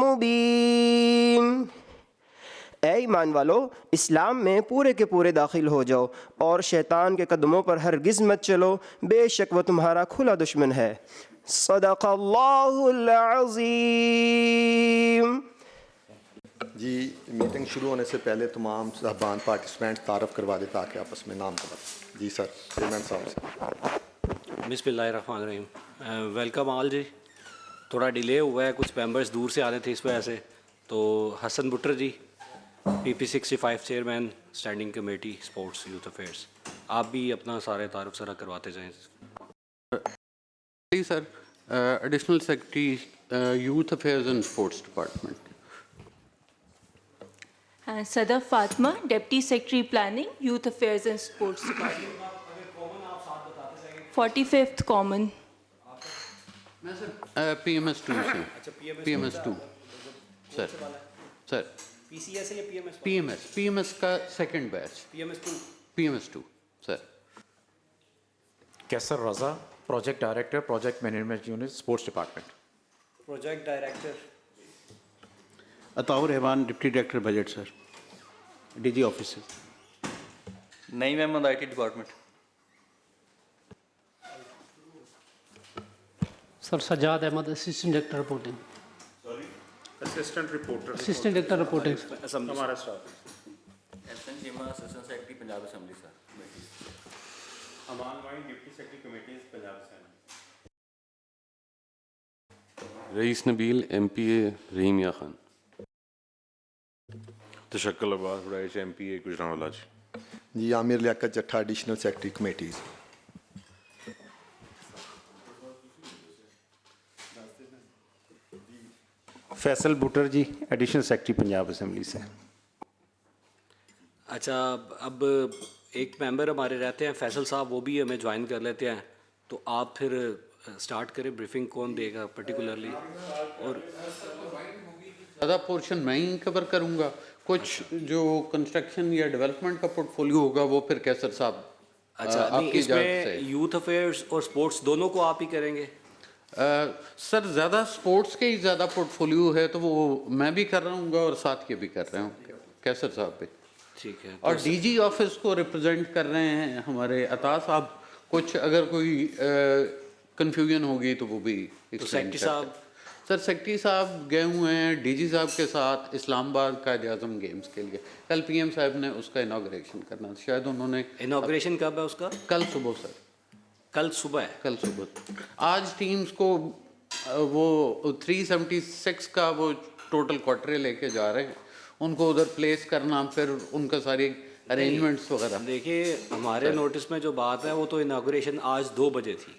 मुबीन। ऐ ईमान वालो, इस्लाम में पूरे के पूरे दाखिल हो जाओ और शैतान के कदमों पर हरगिज़ मत चलो, बेशक वह तुम्हारा खुला दुश्मन है। सदक़ल्लाहुल अज़ीम। जी, मीटिंग शुरू होने से पहले तमाम साहबान पार्टिसिपेंट तारफ़ करवा दे ताकि आपस में नाम करा। जी सर, चेयरमैन साहब से। बिस्मिल्लाहिर्रहमानिर्रहीम। वेलकम ऑल जी। थोड़ा डिले हुआ है, कुछ मेंबर्स दूर से आ रहे थे इस वजह से। तो Hasan Buttar ji, PP 65 chairman standing committee sports youth affairs, आप भी अपना सारे तारुफ सरा करवाते जाएं। जी sir, additional secretary youth affairs and sports department. Sadaf Fatma, Deputy Secretary Planning, Youth Affairs and Sports Department. 45th Common. मैं सर PMS 2 से। PMS 2 sir. PCS है या PMS? PMS का second batch. PMS 2 sir. Qaiser Raza, project director, project management unit, sports department. Project director Ataur Rahman, deputy director budget sir, DG office. Naeem Ahmad, IT department. Sir Sajjad Ahmad, assistant director reporting. Assistant director reporting. हमारा staff. Ehsan Cheema, assistant secretary Punjab assembly sir. Aman Wain, deputy secretary committees Punjab assembly. Raees Nabeel, MPA Rahimia Khan. Tashakkul Abbas Waraich, MPA Gujranwala ji. जी, Aamir Liaquat Jatta, additional secretary committees. Faisal Buttar ji, additional secretary Punjab assembly से। अच्छा, अब एक member हमारे रहते हैं फैसल साहब, वो भी हमें ज्वाइन कर लेते हैं। तो आप फिर स्टार्ट करें, ब्रीफिंग कौन देगा पर्टिकुलरली? और ज़्यादा पोर्शन मैं ही कवर करूँगा, कुछ जो कंस्ट्रक्शन या डेवलपमेंट का पोर्टफोलियो होगा वो फिर कैसर साहब। अच्छा, नहीं, इसमें यूथ अफेयर्स और स्पोर्ट्स दोनों को आप ही करेंगे? सर ज़्यादा स्पोर्ट्स के ही ज़्यादा पोर्टफोलियो है तो वो मैं भी कर रहा हूँ और साथ के भी कर रहे हूँ कैसर साहब पे। ठीक है। और DG ऑफिस को रिप्रेजेंट कर रहे हैं हमारे अता साहब। कुछ अगर कोई कंफ्यूजन होगी तो वो भी तो सेक्रेटरी साहब? सर सेक्रेटरी साहब गए हुए हैं DG साहब के साथ इस्लामाबाद कायद-ए-आज़म गेम्स के लिए। कल PM साहब ने उसका इनाग्रेशन करना, शायद उन्होंने। इनाग्रेशन कब है उसका? कल सुबह सर। कल सुबह है? कल सुबह। आज टीम्स को वो 376 का वो टोटल क्वार्टर लेके जा रहे हैं, उनको उधर प्लेस करना, फिर उनका सारी अरेंजमेंट्स वगैरह। देखिए, हमारे नोटिस में जो बात है वो तो इनाग्रेशन आज 2 बजे थी।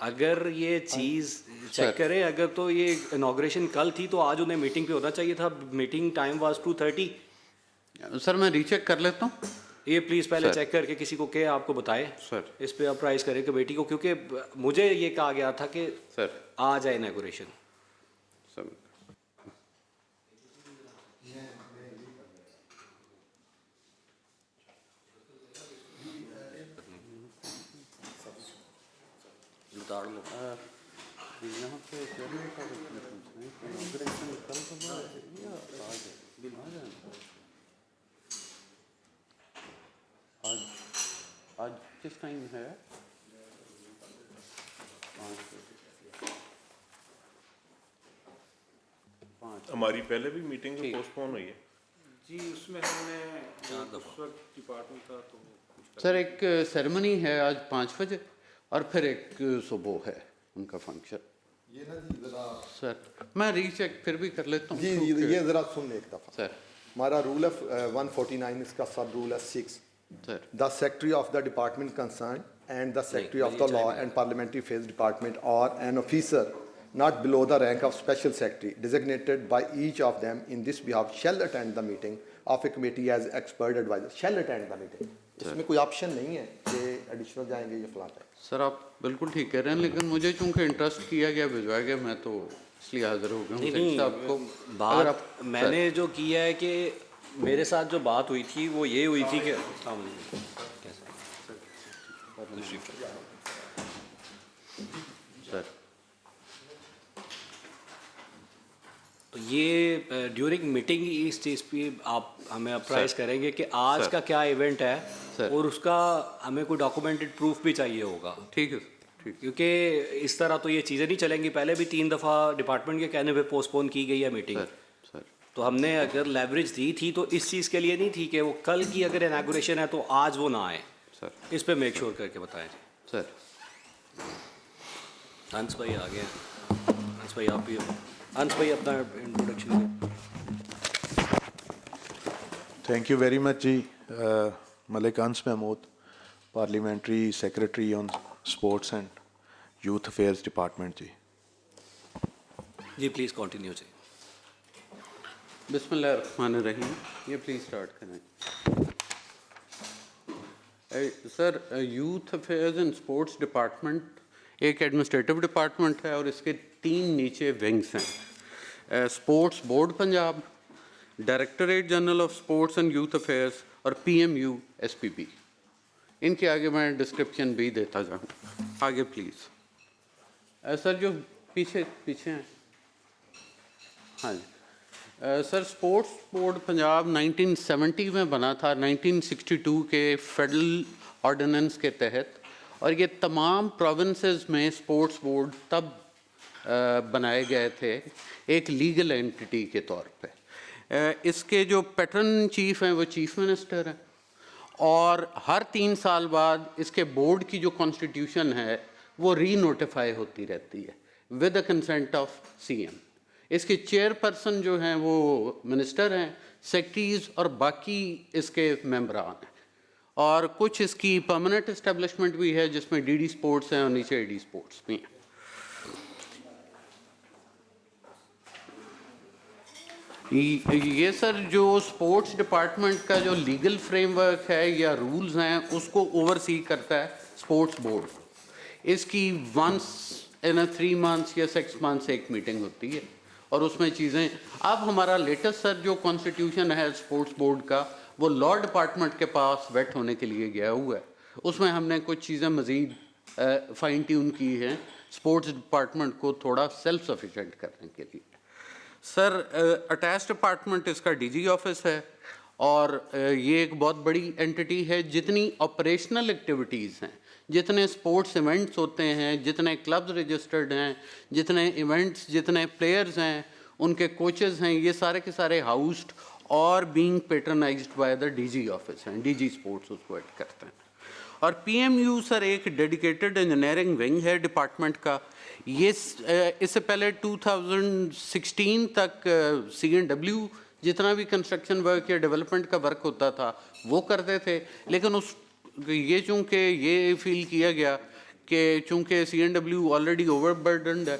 अगर ये चीज़ चेक करें, अगर तो ये इनाग्रेशन कल थी तो आज उन्हें मीटिंग पे होना चाहिए था। Meeting time was 2:30। सर मैं रीचेक कर लेता हूँ ये, प्लीज़ पहले चेक करके किसी को क्या आपको बताए सर, इस पे अप्राइज करें कमेटी को, क्योंकि मुझे ये कहा गया था कि सर आ जाए इनाग्रेशन। सर उतार लो। यहाँ पे चेयरमैन का इनाग्रेशन कल सुबह या आज आज किस टाइम है? 5 हमारी पहले भी मीटिंग पोस्टपोन हुई है जी, उसमें हमने उस वक्त डिपार्टमेंट का तो सर एक सेरेमनी है आज 5 बजे और फिर एक सुबह है उनका फंक्शन। ये ना जी ज़रा सर मैं रीचेक फिर भी कर लेता हूँ। जी, ये ज़रा सुन ले एक दफ़ा सर। हमारा रूल है 149, इसका सब रूल है 6। Sir the secretary of the department concern and the Secretary of the Law and Parliamentary Affairs Department or an officer not below the rank of special secretary designated by each of them in this behalf shall attend the meeting of a committee as expert advisor. Shall attend the meeting. इसमें कोई option नहीं है कि additional जाएंगे या फलाना है. Sir आप बिल्कुल ठीक कह रहे हैं, लेकिन मुझे चूंकि इंटरेस्ट किया गया भिजवाया गया, मैं तो इसलिए हाजिर हो गया हूँ। नहीं, आपको बात मैंने जो किया है कि मेरे साथ जो बात हुई थी वो ये हुई थी कि सर तो ये ड्यूरिंग मीटिंग इस चीज़ पे आप हमें अप्राइज करेंगे कि आज का क्या इवेंट है और उसका हमें कोई डॉक्यूमेंटेड प्रूफ भी चाहिए होगा। ठीक है, ठीक। क्योंकि इस तरह तो ये चीज़ें नहीं चलेंगी। पहले भी 3 दफ़ा डिपार्टमेंट के कहने पे पोस्टपोन की गई है मीटिंग। सर तो हमने अगर लेवरेज दी थी तो इस चीज़ के लिए नहीं थी कि वो कल की अगर इनॉग्रेशन है तो आज वो ना आए। सर इस पे मेक श्योर करके बताएं। सर हंस भाई आ गए। हंस भाई आप भी, हंस भाई अपना इंट्रोडक्शन दें। थैंक यू वेरी मच जी। Malik Anas Mahmood, parliamentary secretary on sports and youth affairs department जी। जी प्लीज़ कंटिन्यू जी। बिस्मिल्लाहिर्रहमानिर्रहीम। ये प्लीज़ स्टार्ट करें। Sir youth affairs and sports department एक एडमिनिस्ट्रेटिव डिपार्टमेंट है और इसके 3 नीचे विंग्स हैं। Sports board Punjab, directorate general of sports and youth affairs और PMU SPP। इनके आगे मैं डिस्क्रिप्शन भी देता जाऊँ। आगे प्लीज़। सर जो पीछे हैं, हाँ जी। सर स्पोर्ट्स बोर्ड पंजाब 1970 में बना था, 1962 के फेडरल ऑर्डिनेंस के तहत, और ये तमाम प्रोविंसेस में स्पोर्ट्स बोर्ड तब बनाए गए थे एक लीगल एंटिटी के तौर पे। इसके जो पैटर्न चीफ हैं वो चीफ मिनिस्टर हैं, और हर 3 साल बाद इसके बोर्ड की जो कॉन्स्टिट्यूशन है वो री-नोटिफाई होती रहती है with the consent of CM। इसके चेयरपर्सन जो हैं वो मिनिस्टर हैं, सेक्रेटरीज और बाकी इसके मेंबरान हैं, और कुछ इसकी परमानेंट इस्टेब्लिशमेंट भी है जिसमें DD स्पोर्ट्स हैं और नीचे AD स्पोर्ट्स भी हैं। ये सर जो स्पोर्ट्स डिपार्टमेंट का जो लीगल फ्रेमवर्क है या रूल्स हैं उसको ओवरसी करता है स्पोर्ट्स बोर्ड। इसकी वंस इन 3 मंथ्स या 6 मंथ्स एक मीटिंग होती है और उसमें चीज़ें, अब हमारा लेटेस्ट सर जो कॉन्स्टिट्यूशन है स्पोर्ट्स बोर्ड का वो लॉ डिपार्टमेंट के पास वेट होने के लिए गया हुआ है। उसमें हमने कुछ चीज़ें मज़ीद फाइन ट्यून की हैं स्पोर्ट्स डिपार्टमेंट को थोड़ा सेल्फ सफिशेंट करने के लिए। सर अटैच डिपार्टमेंट इसका DG ऑफिस है, और ये एक बहुत बड़ी एंटिटी है। जितनी ऑपरेशनल एक्टिविटीज़ हैं, जितने स्पोर्ट्स इवेंट्स होते हैं, जितने क्लब्स रजिस्टर्ड हैं, जितने इवेंट्स, जितने प्लेयर्स हैं, उनके कोचेज़ हैं, ये सारे के सारे हाउस्ड और being patronised by the DG office हैं। DG स्पोर्ट्स उसको हेड करते हैं। और PMU सर एक डेडिकेटेड इंजीनियरिंग विंग है डिपार्टमेंट का। ये इससे पहले 2016 तक C&W जितना भी कंस्ट्रक्शन वर्क या डेवलपमेंट का वर्क होता था वो करते थे, लेकिन ये चूँकि ये फील किया गया कि चूँकि C&W ऑलरेडी ओवरबर्डन्ड है,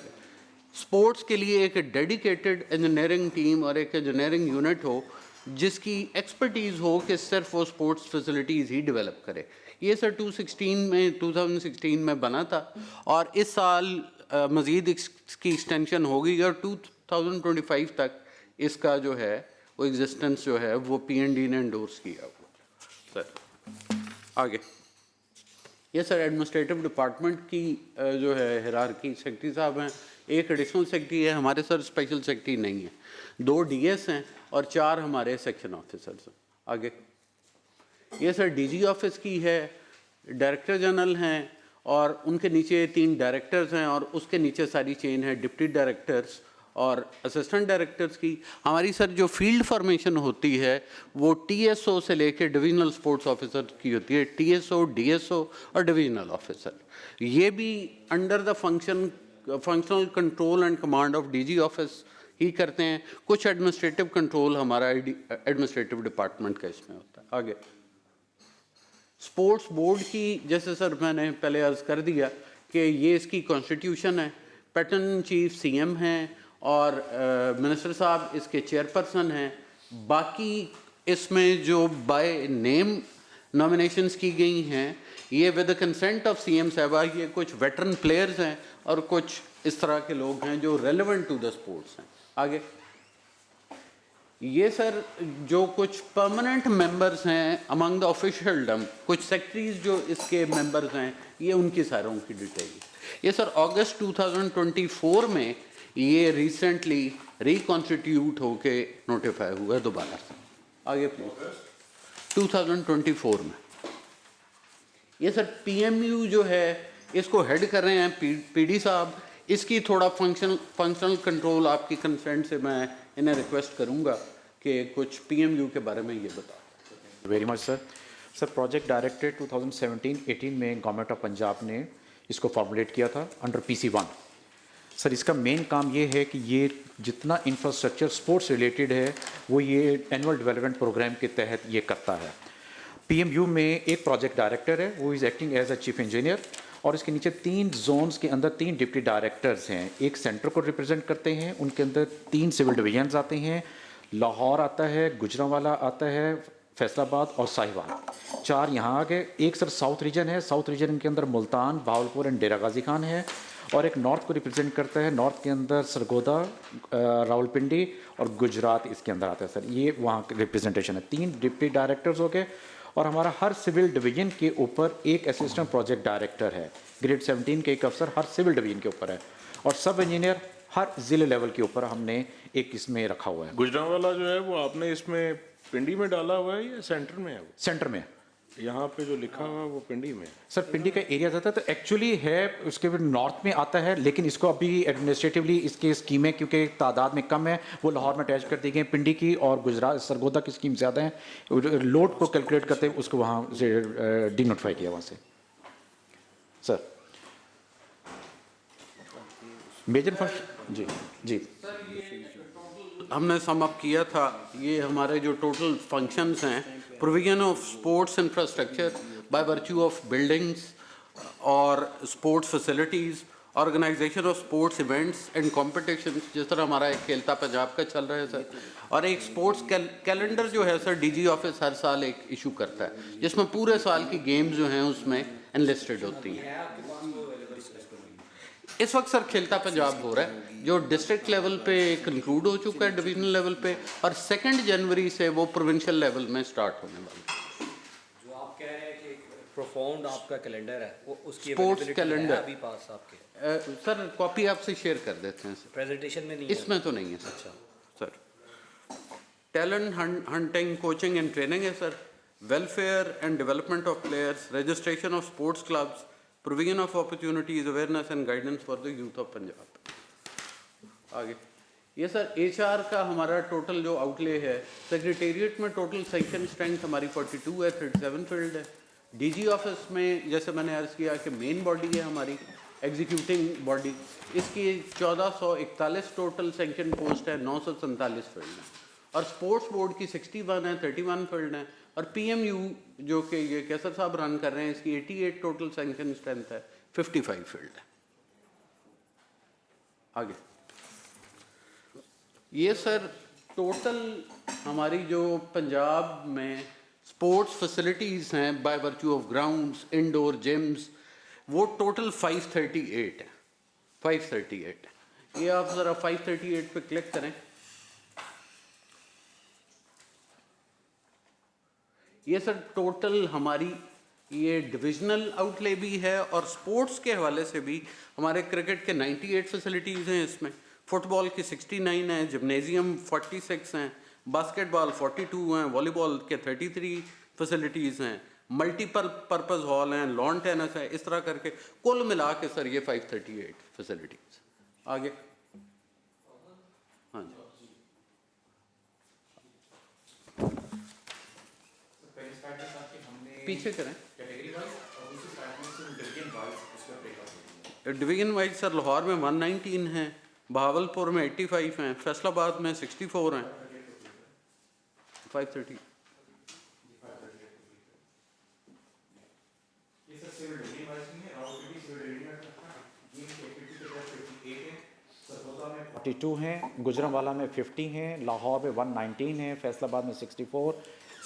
स्पोर्ट्स के लिए एक डेडिकेटेड इंजीनियरिंग टीम और एक इंजीनियरिंग यूनिट हो जिसकी एक्सपर्टीज़ हो कि सिर्फ वो स्पोर्ट्स फैसिलिटीज़ ही डेवलप करे। ये सर 2016 में बना था, और इस साल मज़ीद इसकी एक्सटेंशन होगी और 2025 तक इसका जो है वो एग्जिस्टेंस जो है वो PND ने एंडोर्स किया हुआ। सर आगे ये सर एडमिनिस्ट्रेटिव डिपार्टमेंट की जो है हिरार्की, सेक्रेटरी साहब हैं, एक एडिशनल सेक्रेटरी है, हमारे सर स्पेशल सेक्रेटरी नहीं है, 2 DS हैं और 4 हमारे सेक्शन ऑफिसर्स हैं। आगे ये सर DG ऑफिस की है, डायरेक्टर जनरल हैं और उनके नीचे 3 डायरेक्टर्स हैं, और उसके नीचे सारी चेन है डिप्टी डायरेक्टर्स और असिस्टेंट डायरेक्टर्स की। हमारी सर जो फील्ड फॉर्मेशन होती है वो TSO से लेके डिविजनल स्पोर्ट्स ऑफिसर की होती है, TSO, DSO और डिविजनल ऑफिसर। ये भी under the functional control and command of DG office ही करते हैं। कुछ एडमिनिस्ट्रेटिव कंट्रोल हमारा एडमिनिस्ट्रेटिव डिपार्टमेंट का इसमें होता है। आगे स्पोर्ट्स बोर्ड की, जैसे सर मैंने पहले अर्ज़ कर दिया कि ये इसकी कॉन्स्टिट्यूशन है, पैटर्न चीफ सीएम हैं और मिनिस्टर साहब इसके चेयरपर्सन हैं। बाकी इसमें जो बाय नेम नॉमिनेशंस की गई हैं ये with the consent of CM साहबा, ये कुछ वेटरन प्लेयर्स हैं और कुछ इस तरह के लोग हैं जो रेलेवेंट टू द स्पोर्ट्स हैं। आगे ये सर जो कुछ परमानेंट मेंबर्स हैं अमंग द ऑफिशियलडम, कुछ सेक्रेटरीज जो इसके मेंबर्स हैं, ये उनकी सारों की डिटेल। ये सर अगस्त 2024 में ये रिसेंटली रिकॉन्स्टिट्यूट होके नोटिफाई हुआ है दोबारा से। आगे प्लीज 2024 में। ये सर पीएमयू जो है इसको हेड कर रहे हैं पीडी साहब। इसकी थोड़ा फंक्शनल कंट्रोल आपकी कंसेंट से मैं इन्हें रिक्वेस्ट करूंगा कि कुछ पीएमयू के बारे में ये बताओ। Very much sir. Sir project directed 2017-18 में गवर्नमेंट ऑफ पंजाब ने इसको फॉर्मुलेट किया था अंडर PC1। सर इसका मेन काम ये है कि ये जितना इंफ्रास्ट्रक्चर स्पोर्ट्स रिलेटेड है वो ये एनुअल डेवलपमेंट प्रोग्राम के तहत ये करता है। PMU में एक प्रोजेक्ट डायरेक्टर है, वो is acting as a chief engineer, और इसके नीचे 3 जोन्स के अंदर 3 डिप्टी डायरेक्टर्स हैं। एक सेंटर को रिप्रेजेंट करते हैं, उनके अंदर 3 सिविल डिवीजन्स आते हैं, लाहौर आता है, गुजरांवाला आता है, फैसलाबाद और साहिवाल। 4 यहाँ आ गए। एक सर साउथ रीजन है, साउथ रीजन के अंदर मुल्तान, भावलपुर एंड डेरा गाजी खान है, और एक नॉर्थ को रिप्रेजेंट करता है, नॉर्थ के अंदर सरगोदा, रावलपिंडी और गुजरात इसके अंदर आता है। सर ये वहाँ रिप्रेजेंटेशन है। 3 डिप्टी डायरेक्टर्स हो गए, और हमारा हर सिविल डिवीजन के ऊपर एक असिस्टेंट प्रोजेक्ट डायरेक्टर है। ग्रेड 17 के एक अफसर हर सिविल डिवीजन के ऊपर है, और सब इंजीनियर हर जिले लेवल के ऊपर हमने एक इसमें रखा हुआ है। गुजरांवाला जो है वो आपने इसमें पिंडी में डाला हुआ है या सेंटर में है? वो सेंटर में। यहाँ पे जो लिखा हुआ है वो पिंडी में। सर पिंडी का एरिया ज़्यादा तो एक्चुअली है, उसके फिर नॉर्थ में आता है, लेकिन इसको अभी एडमिनिस्ट्रेटिवली इसकी स्कीमें क्योंकि तादाद में कम है वो लाहौर में अटैच कर दी गई। पिंडी की और गुजरात सरगोदा की स्कीम ज़्यादा है, लोड को कैलकुलेट करते हुए उसको वहाँ से डिनोटिफाई किया वहाँ से। सर मेजर फंक्शन जी जी हमने सम अप किया था। ये हमारे जो टोटल फंक्शंस हैं, provision of sports infrastructure by virtue of buildings और sports facilities, organisation of sports events and competitions, जिस तरह हमारा एक खेलता पंजाब का चल रहा है सर, और एक स्पोर्ट्स कैलेंडर जो है सर डीजी ऑफिस हर साल एक इशू करता है जिसमें पूरे साल की गेम्स जो हैं उसमें एनलिस्टेड होती हैं। इस वक्त सर खेलता पंजाब हो रहा है जो डिस्ट्रिक्ट लेवल पे कंक्लूड हो चुका है, डिवीजनल लेवल पे, और 2 जनवरी से वो प्रोविंशियल लेवल में स्टार्ट होने वाला है। जो आप कह रहे हैं कि प्रोफाउंड आपका कैलेंडर है, वो उसकी स्पोर्ट्स availability कैलेंडर है अभी पास आपके? सर कॉपी आपसे शेयर कर देते हैं सर। प्रेजेंटेशन में नहीं इसमें है? तो नहीं है सर। अच्छा sir talent hunting, coaching and training है sir, welfare and development of players, registration of sports clubs, provision of opportunities, awareness and guidance for the youth of Punjab. आगे ये सर HR का हमारा टोटल जो आउटले है, secretariat में total section strength हमारी 42 है, 37 फील्ड है। DG ऑफिस में जैसे मैंने अर्ज़ किया कि मेन बॉडी है हमारी एग्जीक्यूटिंग बॉडी, इसकी 1441 टोटल सेक्शन पोस्ट है, 947 फील्ड है, और स्पोर्ट्स बोर्ड की 61 है, 31 फील्ड है, और PMU जो कि ये कैसर साहब रन कर रहे हैं इसकी 88 टोटल सेक्शन स्ट्रेंथ है, 55 फील्ड है। आगे ये सर टोटल हमारी जो पंजाब में स्पोर्ट्स फैसिलिटीज़ हैं by virtue of grounds, indoor gyms, वो टोटल 538 है। 538 है। ये आप ज़रा 538 पे क्लिक करें। ये सर टोटल हमारी ये डिविजनल आउटले भी है, और स्पोर्ट्स के हवाले से भी हमारे क्रिकेट के 98 फैसिलिटीज़ हैं इसमें, फुटबॉल की 69 हैं, जिम्नेजियम 46 हैं, बास्केटबॉल 42 हैं, वॉलीबॉल के 33 फैसिलिटीज़ हैं, मल्टीपल पर्पस हॉल हैं, लॉन टेनिस है, इस तरह करके कुल मिला के सर ये 538 फैसिलिटीज़। आगे हाँ जी पीछे करें। डिवीजन वाइज सर लाहौर में 119 हैं, भावलपुर में 85 हैं, फैसलाबाद में 64 हैं, 530। 42 हैं, गुजरांवाला में 50 हैं, लाहौर में 119 हैं, फैसलाबाद में 64,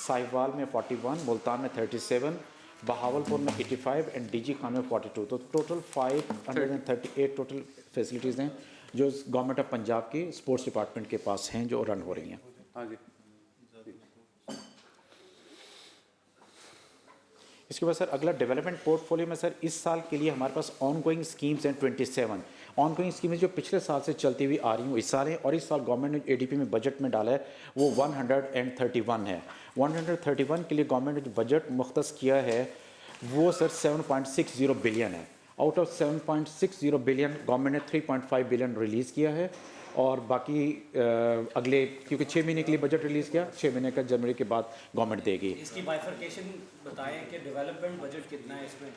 साहिवाल में 41, मुल्तान में 37, बहावलपुर में 85 एंड डीजी खान में 42। तो टोटल 538 टोटल फैसिलिटीज़ हैं जो गवर्नमेंट ऑफ पंजाब के स्पोर्ट्स डिपार्टमेंट के पास हैं जो रन हो रही हैं। आगे इसके बाद सर अगला डेवलपमेंट पोर्टफोलियो में सर इस साल के लिए हमारे पास ऑनगोइंग स्कीम्स हैं 27 ऑनगोइंग स्कीम्स जो पिछले साल से चलती हुई आ रही हूँ इस साल है, और इस साल गवर्नमेंट ने एडीपी में बजट में डाला है वो 131 है। 131 के लिए गवर्नमेंट ने जो बजट मुख्तस किया है वो सर 7.60 बिलियन है। आउट ऑफ 7.60 बिलियन गवर्नमेंट ने 3.5 बिलियन रिलीज़ किया है और बाकी अगले क्योंकि 6 महीने के लिए बजट रिलीज़ किया, 6 महीने का जनवरी के बाद गवर्नमेंट देगी। इसकी बाइफरकेशन बताएं कि डेवलपमेंट बजट कितना है इसमें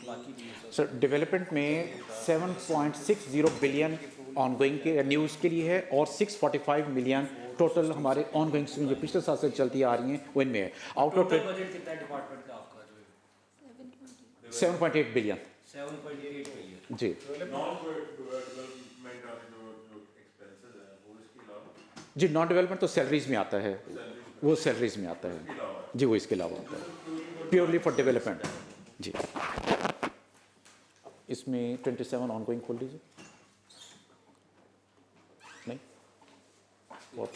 बाकी भी है सर डेवलपमेंट में 7.60 बिलियन ऑनगोइंग के न्यूज़ के लिए है और 645 मिलियन टोटल हमारे ऑनगोइंग स्कीम जो पिछले साल से चलती आ रही हैं वो इनमें है। आउट ऑफ बजट कितना है डिपार्टमेंट का आपका जो 7.8 बिलियन 7.8 बिलियन जी जी। नॉन डेवलपमेंट तो सैलरीज में आता है, वो सैलरीज में आता है जी, वो इसके अलावा आता है प्योरली फॉर डेवलपमेंट जी। इसमें 27 ऑनगोइंग खोल लीजिए। नहीं और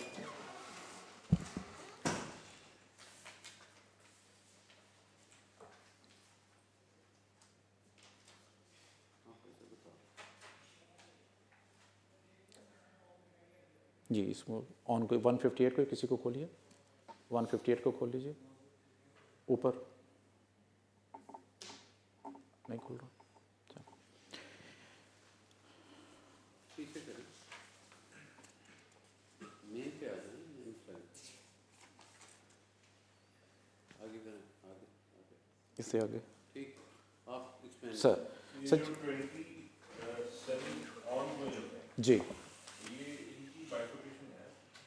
जी इसमें ऑन कोई 158 को किसी को खोलिए, 158 को खोल लीजिए ऊपर, नहीं खोल रहा। इससे आगे ठीक आप सर सर जी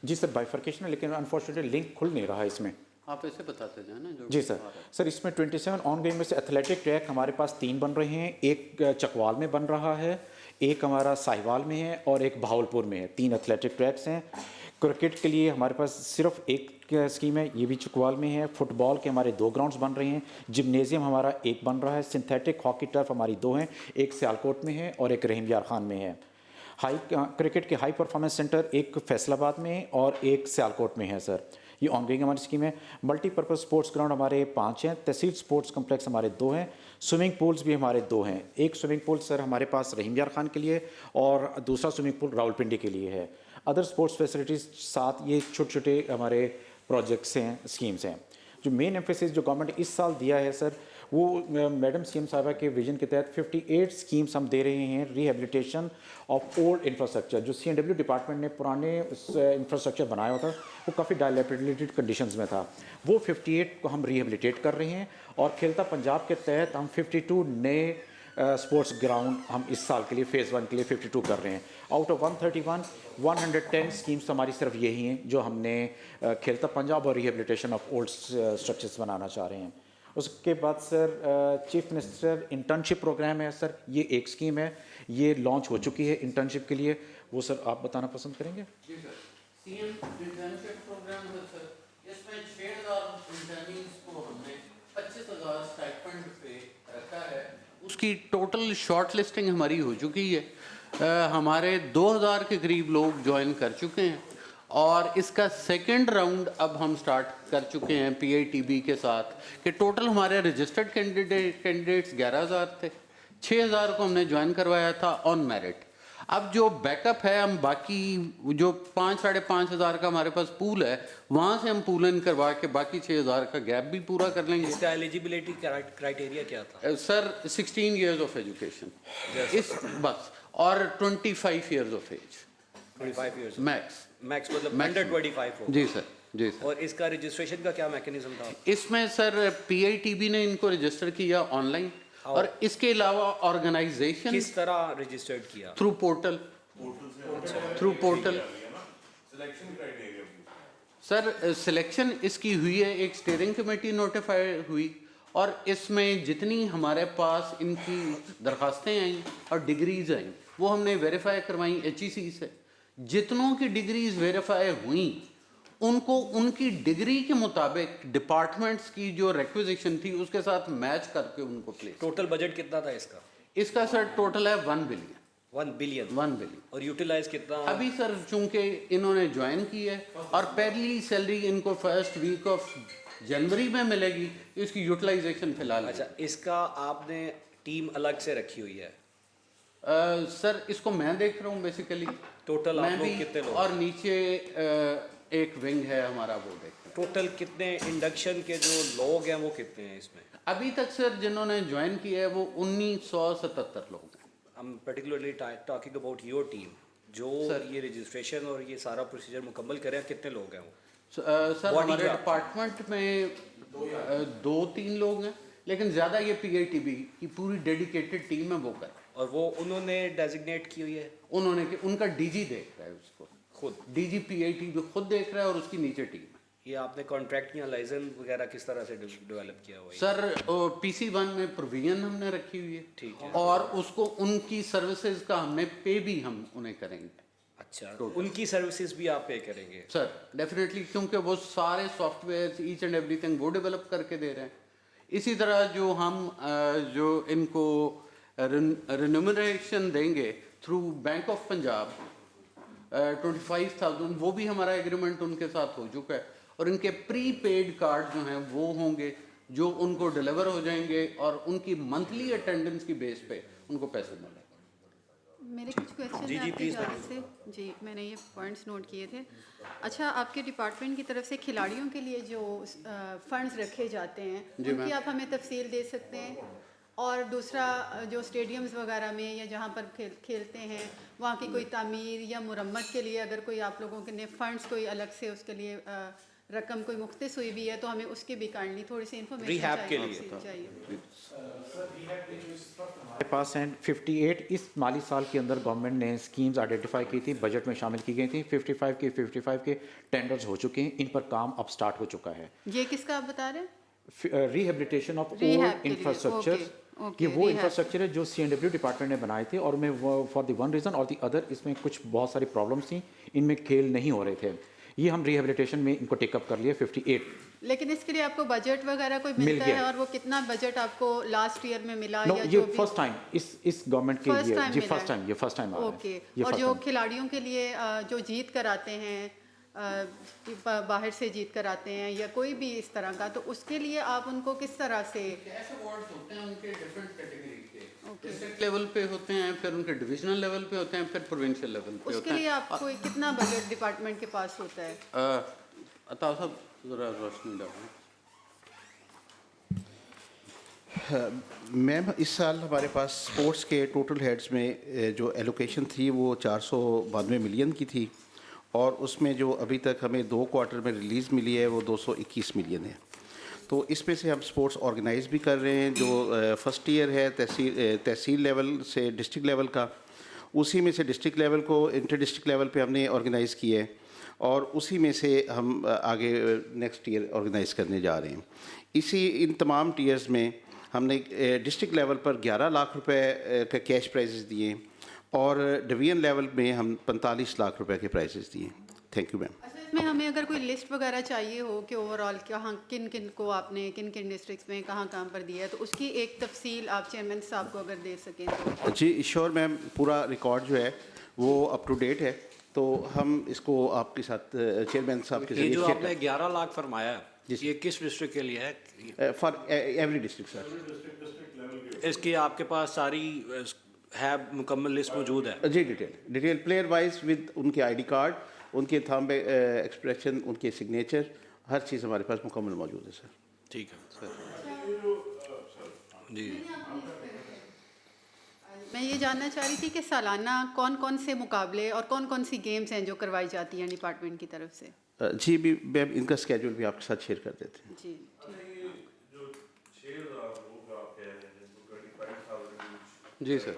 जी सर बाइफर्केशन है लेकिन अनफॉर्चुनेटली लिंक खुल नहीं रहा है इसमें। आप ऐसे बताते जाए ना जो जी सर। सर इसमें 27 ऑन गोइंग में से एथलेटिक ट्रैक हमारे पास 3 बन रहे हैं, एक चकवाल में बन रहा है, एक हमारा साहिवाल में है और एक बहावलपुर में है। 3 एथलेटिक ट्रैक्स हैं। क्रिकेट के लिए हमारे पास सिर्फ एक स्कीम है, ये भी चकवाल में है। फुटबॉल के हमारे 2 ग्राउंड्स बन रहे हैं। जिम्नेजियम हमारा एक बन रहा है। सिंथेटिक हॉकी टर्फ हमारी 2 हैं, एक सियालकोट में है और एक रहीम यार खान में है। क्रिकेट के हाई परफॉर्मेंस सेंटर एक फैसलाबाद में और एक सियालकोट में है सर। ये ऑनगोइंग हमारी स्कीम है। मल्टीपर्पज़ स्पोर्ट्स ग्राउंड हमारे 5 हैं। तहसील स्पोर्ट्स कम्प्लेक्स हमारे 2 हैं। स्विमिंग पूल्स भी हमारे 2 हैं। एक स्विमिंग पूल सर हमारे पास रहीम यार खान के लिए और दूसरा स्विमिंग पूल रावलपिंडी के लिए है। अदर स्पोर्ट्स फैसिलिटीज़ साथ ये छोटे छोटे हमारे प्रोजेक्ट्स हैं, स्कीम्स हैं। जो मेन एम्फेसिस जो गवर्नमेंट इस साल दिया है सर वो मैडम सीएम साहबा के विजन के तहत 58 स्कीम्स हम दे रहे हैं रिहेबिलिटेशन ऑफ ओल्ड इंफ्रास्ट्रक्चर। जो सीएनडब्ल्यू डिपार्टमेंट ने पुराने इंफ्रास्ट्रक्चर बनाया हुआ था वो काफ़ी डायलेपिडेटेड कंडीशंस में था, वो 58 को हम रिहेबिलिटेट कर रहे हैं। और खेलता पंजाब के तहत हम 52 नए स्पोर्ट्स ग्राउंड हम इस साल के लिए फ़ेज़ 1 के लिए 52 कर रहे हैं। आउट ऑफ 131 110 स्कीम्स हमारी सिर्फ यही हैं जो हमने खेलता पंजाब और रिहेबिलिटेशन ऑफ ओल्ड स्ट्रक्चर्स बनाना चाह रहे हैं। उसके बाद sir chief minister internship programme है सर, ये एक स्कीम है, ये लॉन्च हो चुकी है इंटर्नशिप के लिए, वो सर आप बताना पसंद करेंगे? जी सर। सीएम इंटर्नशिप प्रोग्राम है सर, इसमें 6000 इंटर्नीज को हमने 25000 स्टाइपेंड पे रखा है। उसकी टोटल शॉर्ट लिस्टिंग हमारी हो चुकी है। हमारे 2000 के करीब लोग ज्वाइन कर चुके हैं और इसका सेकंड राउंड अब हम स्टार्ट कर चुके हैं पीआईटीबी के साथ कि टोटल हमारे रजिस्टर्ड कैंडिडेट्स 11000 थे, 6000 को हमने ज्वाइन करवाया था ऑन मेरिट। अब जो बैकअप है हम बाकी जो 5-5.5 का हमारे पास पूल है वहाँ से हम पूल इन करवा के बाकी 6000 का गैप भी पूरा कर लेंगे। इसका एलिजिबिलिटी क्राइटेरिया क्या था सर? 16 ईयर्स ऑफ एजुकेशन इस बस और 25 years of age, 25 years max मतलब अंडर 25 हो। जी सर, जी सर। और इसका रजिस्ट्रेशन का क्या मैकेनिज्म था? इसमें सर पीआईटीबी ने इनको रजिस्टर किया ऑनलाइन और इसके अलावा ऑर्गेनाइजेशन किस तरह रजिस्टर्ड किया? Through portal, through portal sir. Selection इसकी हुई है, एक स्टीयरिंग कमेटी नोटिफाई हुई और इसमें जितनी हमारे पास इनकी दरखास्तें आई और डिग्रीज आई वो हमने वेरीफाई करवाई HEC से। जितनों की डिग्रीज वेरीफाई हुई उनको उनकी डिग्री के मुताबिक डिपार्टमेंट्स की जो रिक्विजिशन थी उसके साथ मैच करके उनको प्लेस। टोटल बजट कितना था इसका? इसका सर टोटल है 1 बिलियन। 1 बिलियन। 1 बिलियन। और यूटिलाइज कितना? अभी सर चूंकि इन्होंने ज्वाइन की है और पहली सैलरी इनको फर्स्ट वीक ऑफ जनवरी में मिलेगी, इसकी यूटिलाइजेशन फिलहाल। अच्छा, इसका आपने टीम अलग से रखी हुई है? सर इसको मैं देख रहा हूँ बेसिकली। टोटल आप मैं लोग भी कितने लोग? और नीचे एक विंग है हमारा, वो देख रहे हैं। टोटल कितने इंडक्शन के जो लोग हैं वो कितने हैं इसमें? अभी तक सर जिन्होंने ज्वाइन किया है वो 1977 लोग हैं। I'm particularly talking about your team जो ये रजिस्ट्रेशन और ये सारा प्रोसीजर मुकम्मल करें, कितने लोग हैं वो? सर हमारे डिपार्टमेंट में 2-3 लोग हैं, लेकिन ज़्यादा ये PITB की पूरी डेडिकेटेड टीम है वो कर। और वो उन्होंने डेजिग्नेट की हुई है? उन्होंने कि उनका DG देख रहा है उसको खुद। DG PITB खुद देख रहा है और उसकी नीचे टीम है। ये आपने कॉन्ट्रैक्ट या लाइसेंस वगैरह किस तरह से डेवलप किया हुआ है? सर PC1 में प्रोविजन हमने रखी हुई है। ठीक है। और उसको उनकी सर्विसेज का हमने पे भी हम उन्हें करेंगे। अच्छा, उनकी सर्विसेज भी आप पे करेंगे? सर डेफिनेटली, क्योंकि वो सारे सॉफ्टवेयर ईच एंड एवरीथिंग वो डेवलप करके दे रहे हैं। इसी तरह जो हम जो इनको रिन्यूमरेशन देंगे थ्रू बैंक ऑफ पंजाब 25,000, वो भी हमारा एग्रीमेंट उनके साथ हो चुका है। और इनके प्री पेड कार्ड जो हैं वो होंगे जो उनको डिलीवर हो जाएंगे और उनकी मंथली अटेंडेंस की बेस पे उनको पैसे मिलेंगे। मेरे कुछ क्वेश्चन हैं आपकी जान से। जी, मैंने ये पॉइंट्स नोट किए थे। अच्छा, आपके डिपार्टमेंट की तरफ से खिलाड़ियों के लिए जो फंड्स रखे जाते हैं उनकी आप हमें तफसील दे सकते हैं? और दूसरा, जो स्टेडियम्स वगैरह में या जहाँ पर खेलते हैं वहाँ की कोई तामीर या मुरम्मत के लिए अगर कोई आप लोगों के ने फंड्स कोई अलग से उसके लिए रकम कोई मुख्तस हुई भी है तो हमें उसकी भी काइंडली थोड़ी सी इन्फॉर्मेशन चाहिए। हमारे पास हैं 58 इस माली साल के अंदर गवर्नमेंट ने स्कीम्स आइडेंटिफाई की थी, बजट में शामिल की गई थी। 55 के टेंडर्स हो चुके हैं, इन पर काम अब स्टार्ट हो चुका है। ये किसका आप बता रहे हैं? Rehabilitation of old infrastructure. ये वो इंफ्रास्ट्रक्चर है जो CNW डिपार्टमेंट ने बनाए थे और मैं फॉर द वन रीज़न और द अदर इसमें कुछ बहुत सारी प्रॉब्लम्स थी, इनमें खेल नहीं हो रहे थे। ये हम रिहेबिलिटेशन में इनको टेकअप कर लिए 58। लेकिन इसके लिए आपको बजट वगैरह कोई मिलता है? और वो कितना बजट आपको लास्ट ईयर में मिला? या ये फर्स्ट टाइम इस गवर्नमेंट के लिए जी फर्स्ट टाइम ओके। और जो खिलाड़ियों के लिए जो जीत कर आते हैं, बाहर से जीत कर आते हैं या कोई भी इस तरह का, तो उसके लिए आप उनको किस तरह से? अवार्ड्स होते हैं उनके डिफरेंट कैटेगरी के। डिस्ट्रिक्ट लेवल पे होते हैं, फिर उनके डिविजनल लेवल पे होते हैं, फिर प्रोविंशियल लेवल पे होते हैं। उसके लिए आपको कितना बजट डिपार्टमेंट के पास होता है? अता साहब ज़रा रोशनी डालें। मैम, इस साल हमारे पास स्पोर्ट्स के टोटल हेड्स में जो एलोकेशन थी वो 492 मिलियन की थी और उसमें जो अभी तक हमें 2 क्वार्टर में रिलीज़ मिली है वो 221 मिलियन है। तो इसमें से हम स्पोर्ट्स ऑर्गेनाइज भी कर रहे हैं। जो फर्स्ट ईयर है तहसील लेवल से डिस्ट्रिक्ट लेवल का, उसी में से डिस्ट्रिक्ट लेवल को इंटर डिस्ट्रिक्ट लेवल पे हमने ऑर्गेनाइज़ किया है और उसी में से हम आगे नेक्स्ट ईयर ऑर्गेनाइज़ करने जा रहे हैं। इन तमाम टीयर्स में हमने डिस्ट्रिक्ट लेवल पर 11 लाख रुपए का कैश प्राइजेस दिए और डिवीजन लेवल में हम 45 लाख रुपए के प्राइजेस दिए। Thank you ma'am. इसमें हमें अगर कोई लिस्ट वगैरह चाहिए हो कि ओवरऑल कहाँ किन किन को आपने किन किन डिस्ट्रिक्ट्स में कहाँ कहाँ पर दिया है, तो उसकी एक तफसील आप चेयरमैन साहब को अगर दे सकें तो। जी श्योर मैम, पूरा रिकॉर्ड जो है वो अप टू डेट है, तो हम इसको आपके साथ चेयरमैन साहब के ये जो आपने 11 लाख फरमाया ये किस डिस्ट्रिक्ट के लिए है? For every district sir. इसकी आपके पास सारी है मुकम्मल लिस्ट मौजूद है? जी डिटेल प्लेयर वाइज विद उनके ID कार्ड, उनके थंब एक्सप्रेशन, उनके सिग्नेचर, हर चीज़ हमारे पास मुकम्मल मौजूद है सर। ठीक है सर। जी मैं ये जानना चाह रही थी कि सालाना कौन कौन से मुकाबले और कौन कौन सी गेम्स हैं जो करवाई जाती हैं डिपार्टमेंट की तरफ से? जी भी मैम, इनका स्केड्यूल भी आपके साथ शेयर कर देते हैं। जी जी sir.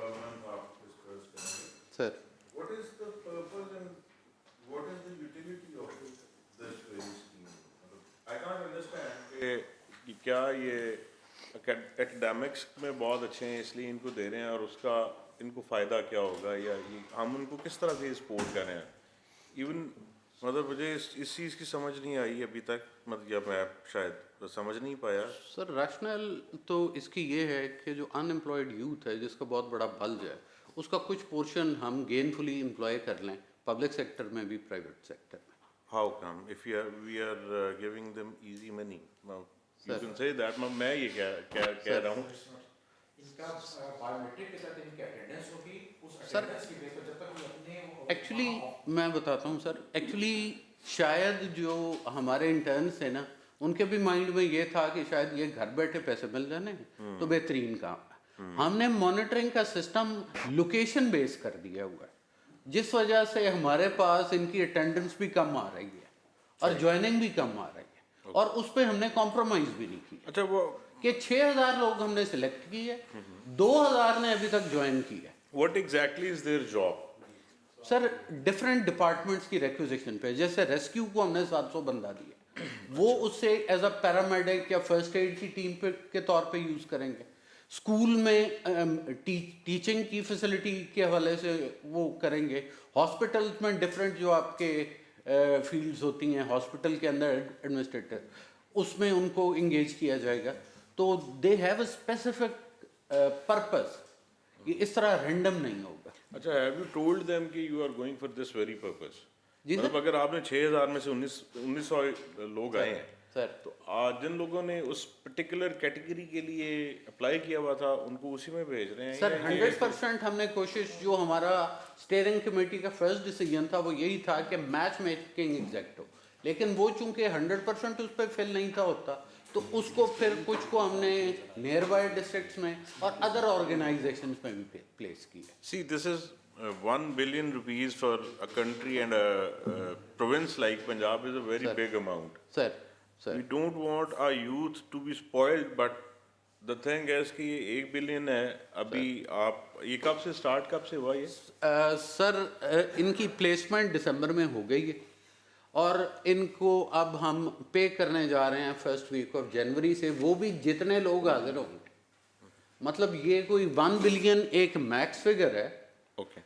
Sir What is the purpose and what is the utility of this very scheme? I can't understand कि क्या ये एकेडमिक्स में बहुत अच्छे हैं इसलिए इनको दे रहे हैं और उसका इनको फ़ायदा क्या होगा, या हम उनको किस तरह से सपोर्ट कर रहे हैं? इवन मतलब मुझे इस चीज़ की समझ नहीं आई अभी तक, मतलब या मैं शायद समझ नहीं पाया। सर रैशनल तो इसकी ये है कि जो अनएम्प्लॉयड यूथ है जिसका बहुत बड़ा बल्ज है, उसका कुछ पोर्शन हम गेनफुली एम्प्लॉय कर लें पब्लिक सेक्टर में भी प्राइवेट सेक्टर में। How come if we are giving them easy money, you can say that. मैं ये कह रहा हूँ सर एक्चुअली मैं बताता हूँ सर, एक्चुअली शायद जो हमारे इंटर्न्स हैं ना, उनके भी माइंड में ये था कि शायद ये घर बैठे पैसे मिल जाने तो बेहतरीन काम है। हमने मॉनिटरिंग का सिस्टम लोकेशन बेस कर दिया हुआ है, जिस वजह से हमारे पास इनकी अटेंडेंस भी कम आ रही है और ज्वाइनिंग भी कम आ रही है, और उस पर हमने कॉम्प्रोमाइज भी नहीं किया। अच्छा, वो कि 6000 लोग हमने सिलेक्ट किए, 2000 ने अभी तक ज्वाइन किया। What exactly is their job? Sir different departments की रिक्विजिशन पे, जैसे रेस्क्यू को हमने 700 बंदा दिया, वो उससे एज अ पैरामेडिक या फर्स्ट एड की टीम पे के तौर पे यूज़ करेंगे। स्कूल में टीचिंग की फैसिलिटी के हवाले से वो करेंगे। हॉस्पिटल्स में डिफरेंट जो आपके फील्ड्स होती हैं हॉस्पिटल के अंदर एडमिनिस्ट्रेटर, उसमें उनको इंगेज किया जाएगा। तो they have a specific purpose, ये इस तरह रैंडम नहीं होगा। अच्छा, हैव यू टोल्ड देम कि you are going for this very purpose? जी मतलब अगर आपने 6000 में से 1900 लोग आए हैं सर, तो आज जिन लोगों ने उस पर्टिकुलर कैटेगरी के लिए अप्लाई किया हुआ था उनको उसी में भेज रहे हैं? सर 100% हमने कोशिश, जो हमारा स्टीयरिंग कमेटी का फर्स्ट डिसीजन था वो यही था कि मैच मेकिंग एग्जैक्ट हो, लेकिन वो चूंकि 100% उस पर फिल नहीं था होता, तो उसको फिर कुछ को हमने नियर बाय डिस्ट्रिक्ट्स में और अदर ऑर्गेनाइजेशंस में भी प्लेस किया। सी, this is 1 billion rupees for a country and a province like Punjab is a very big amount. Sir. We don't want our youth to be spoiled, but the thing is कि ये 1 billion है अभी। आप ये कब से start, कब से हुआ ये? सर इनकी प्लेसमेंट दिसंबर में हो गई है और इनको अब हम पे करने जा रहे हैं फर्स्ट वीक ऑफ जनवरी से, वो भी जितने लोग हाजिर होंगे। मतलब ये कोई 1 बिलियन एक मैक्स फिगर है। ओके,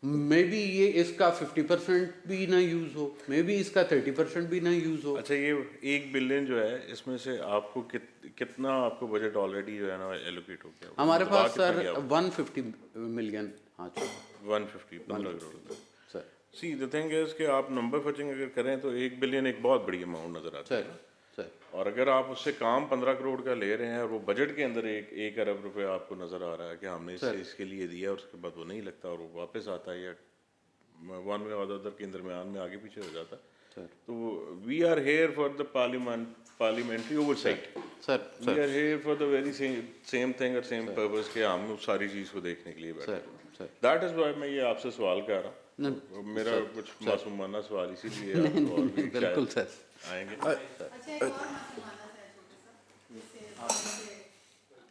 मे बी ये इसका 50% भी ना यूज हो, मे बी इसका 30% भी ना यूज हो। अच्छा, ये 1 बिलियन जो है इसमें से आपको कितना आपको बजट ऑलरेडी जो है ना एलोकेट हो गया? हमारे पास सर 150 मिलियन। हाँ 150 15 crore sir. See the thing is कि आप नंबर फचिंग अगर करें तो 1 बिलियन एक बहुत बड़ी अमाउंट नजर आता है सर। और अगर आप उससे काम 15 करोड़ का ले रहे हैं और वो बजट के अंदर 1 अरब रुपए आपको नजर आ रहा है कि हमने इसके लिए दिया और उसके बाद वो नहीं लगता और वो वापस आता है या वन वे और अदर के दरमियान में आगे पीछे हो जाता है, तो we are here for the parliamentary oversight. We are here for the very same thing और सेम पर्पस के हम उस सारी चीज़ को देखने के लिए बैठे। दैट इज व्हाई मैं ये आपसे सवाल कर रहा हूँ। मेरा कुछ मासूमाना सवाल इसीलिए बिल्कुल सर आएंगे।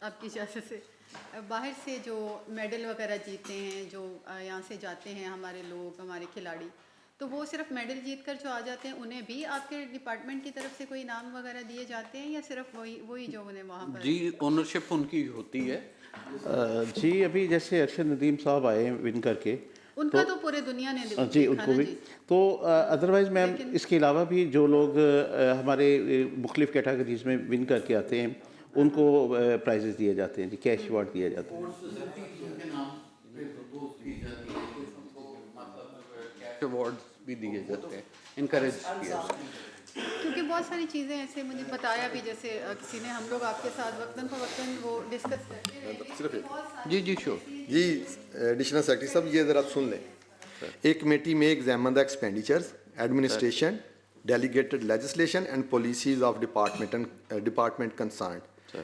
आपकी इजाज़त से, बाहर से जो मेडल वगैरह जीतते हैं, जो यहाँ से जाते हैं हमारे लोग, हमारे खिलाड़ी, तो वो सिर्फ मेडल जीत कर जो आ जाते हैं, उन्हें भी आपके डिपार्टमेंट की तरफ से कोई इनाम वगैरह दिए जाते हैं या सिर्फ वही जो उन्हें वहाँ पर? जी, ओनरशिप उनकी होती है। जी, अभी जैसे अरशद नदीम साहब आए विन करके, उनका तो पूरे दुनिया ने जी उनको भी, तो अदरवाइज़ मैम इसके अलावा भी जो लोग हमारे मुख्तलिफ़ कैटेगरीज में विन करके आते हैं उनको प्राइजेस दिए जाते हैं, जी कैश अवार्ड दिया जाता है। अवार्ड्स भी दिए जाते हैं, इनकरेज किया जाता है। क्योंकि बहुत सारी चीज़ें ऐसे मुझे बताया भी, जैसे किसी ने, हम लोग आपके साथ वक्तन फ़वक्तन वो डिस्कस करते हैं। जी श्योर जी। एडिशनल सेक्रेटरी साहब ये ज़रा सुन लें। एक कमेटी में examine the expenditures, administration, delegated legislation and policies of department concerned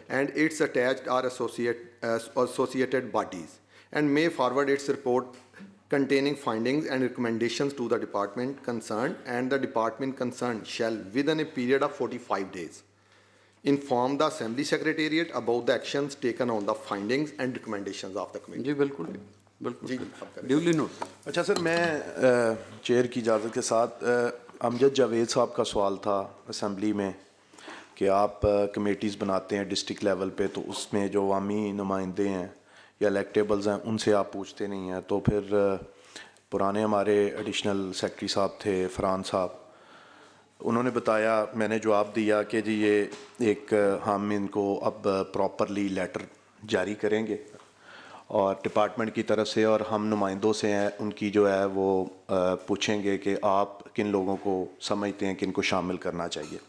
and its attached or associated bodies and may forward its report containing findings and recommendations to the department concerned, and the department concerned shall within a period of 45 days inform the assembly secretariat about the actions taken on the findings and recommendations of the committee. जी बिल्कुल बिल्कुल duly note. अच्छा sir, मैं chair की इजाज़त के साथ अमजद जावेद साहब का सवाल था असम्बली में कि आप कमेटीज़ बनाते हैं डिस्ट्रिक्ट लेवल पे, तो उसमें जो अवामी नुमाइंदे हैं या इलेक्टेबल्स हैं उनसे आप पूछते नहीं हैं, तो फिर पुराने हमारे एडिशनल सेक्रेटरी साहब थे फरहान साहब, उन्होंने बताया, मैंने जवाब दिया कि जी ये एक हम इनको अब प्रॉपरली लेटर जारी करेंगे और डिपार्टमेंट की तरफ से, और हम नुमाइंदों से हैं उनकी जो है वो पूछेंगे कि आप किन लोगों को समझते हैं कि इनको शामिल करना चाहिए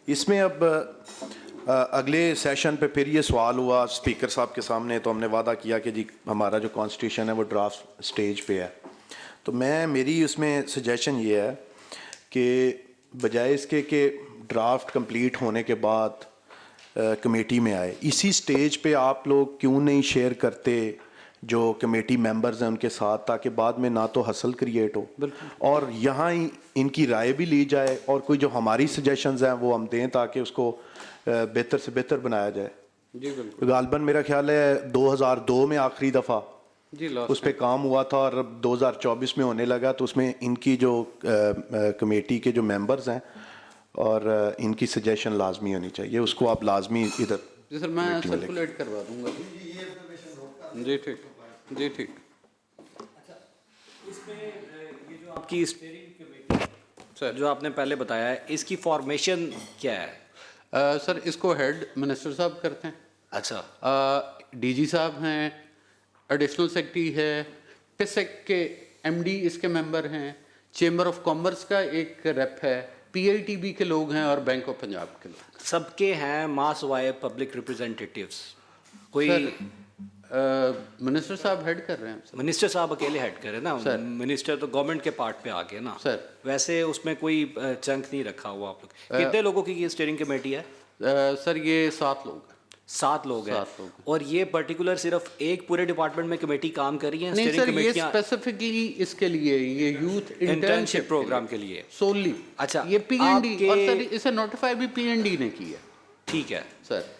इसमें। अब अगले सेशन पे फिर ये सवाल हुआ स्पीकर साहब के सामने, तो हमने वादा किया कि जी हमारा जो कॉन्स्टिट्यूशन है वो ड्राफ्ट स्टेज पे है, तो मेरी उसमें सजेशन ये है कि बजाय इसके कि ड्राफ्ट कंप्लीट होने के बाद कमेटी में आए, इसी स्टेज पे आप लोग क्यों नहीं शेयर करते जो कमेटी मेंबर्स हैं उनके साथ, ताकि बाद में ना तो हसल क्रिएट हो और यहाँ ही इनकी राय भी ली जाए और कोई जो हमारी सजेशंस हैं वो हम दें ताकि उसको बेहतर से बेहतर बनाया जाए। जी बिल्कुल। गालबन मेरा ख्याल है 2002 में आखिरी दफ़ा जी उस पर काम हुआ था और अब 2024 में होने लगा, तो उसमें इनकी जो कमेटी के जो मेंबर्स हैं और इनकी सजेशन लाजमी होनी चाहिए, उसको आप लाजमी इधर। जी सर, मैं सर्कुलेट करवा दूंगा। जी ठीक, जी ठीक। इसमें ये जो आपकी स्टीयरिंग कमेटी सर जो आपने पहले बताया है, इसकी फॉर्मेशन क्या है? सर इसको हेड मिनिस्टर साहब करते हैं। अच्छा। डीजी साहब हैं, एडिशनल सेक्रेटरी है, पिसेक के एमडी इसके मेंबर हैं, चेंबर ऑफ कॉमर्स का एक रेप है, पीआईटीबी के लोग हैं और बैंक ऑफ पंजाब के लोग। सबके हैं मास वाई पब्लिक रिप्रेजेंटेटिव्स। कोई मिनिस्टर साहब हेड कर रहे हैं सर। मिनिस्टर साहब अकेले हेड कर रहे हैं ना सर। मिनिस्टर तो गवर्नमेंट के पार्ट पे आ गए ना सर। वैसे उसमें कोई चंक नहीं रखा हुआ आप लोग। कितने लोगों की ये स्टीयरिंग कमेटी है? सर ये 7 लोग। 7 लोग हैं। और ये पर्टिकुलर सिर्फ एक पूरे डिपार्टमेंट में कमेटी काम कर रही है? नहीं सर, ये स्पेसिफिकली इसके लिए, ये यूथ इंटर्नशिप प्रोग्राम के लिए सोली। अच्छा, ये पीएनडी, और सर इसे नोटिफाई भी पीएनडी ने की है। ठीक है सर।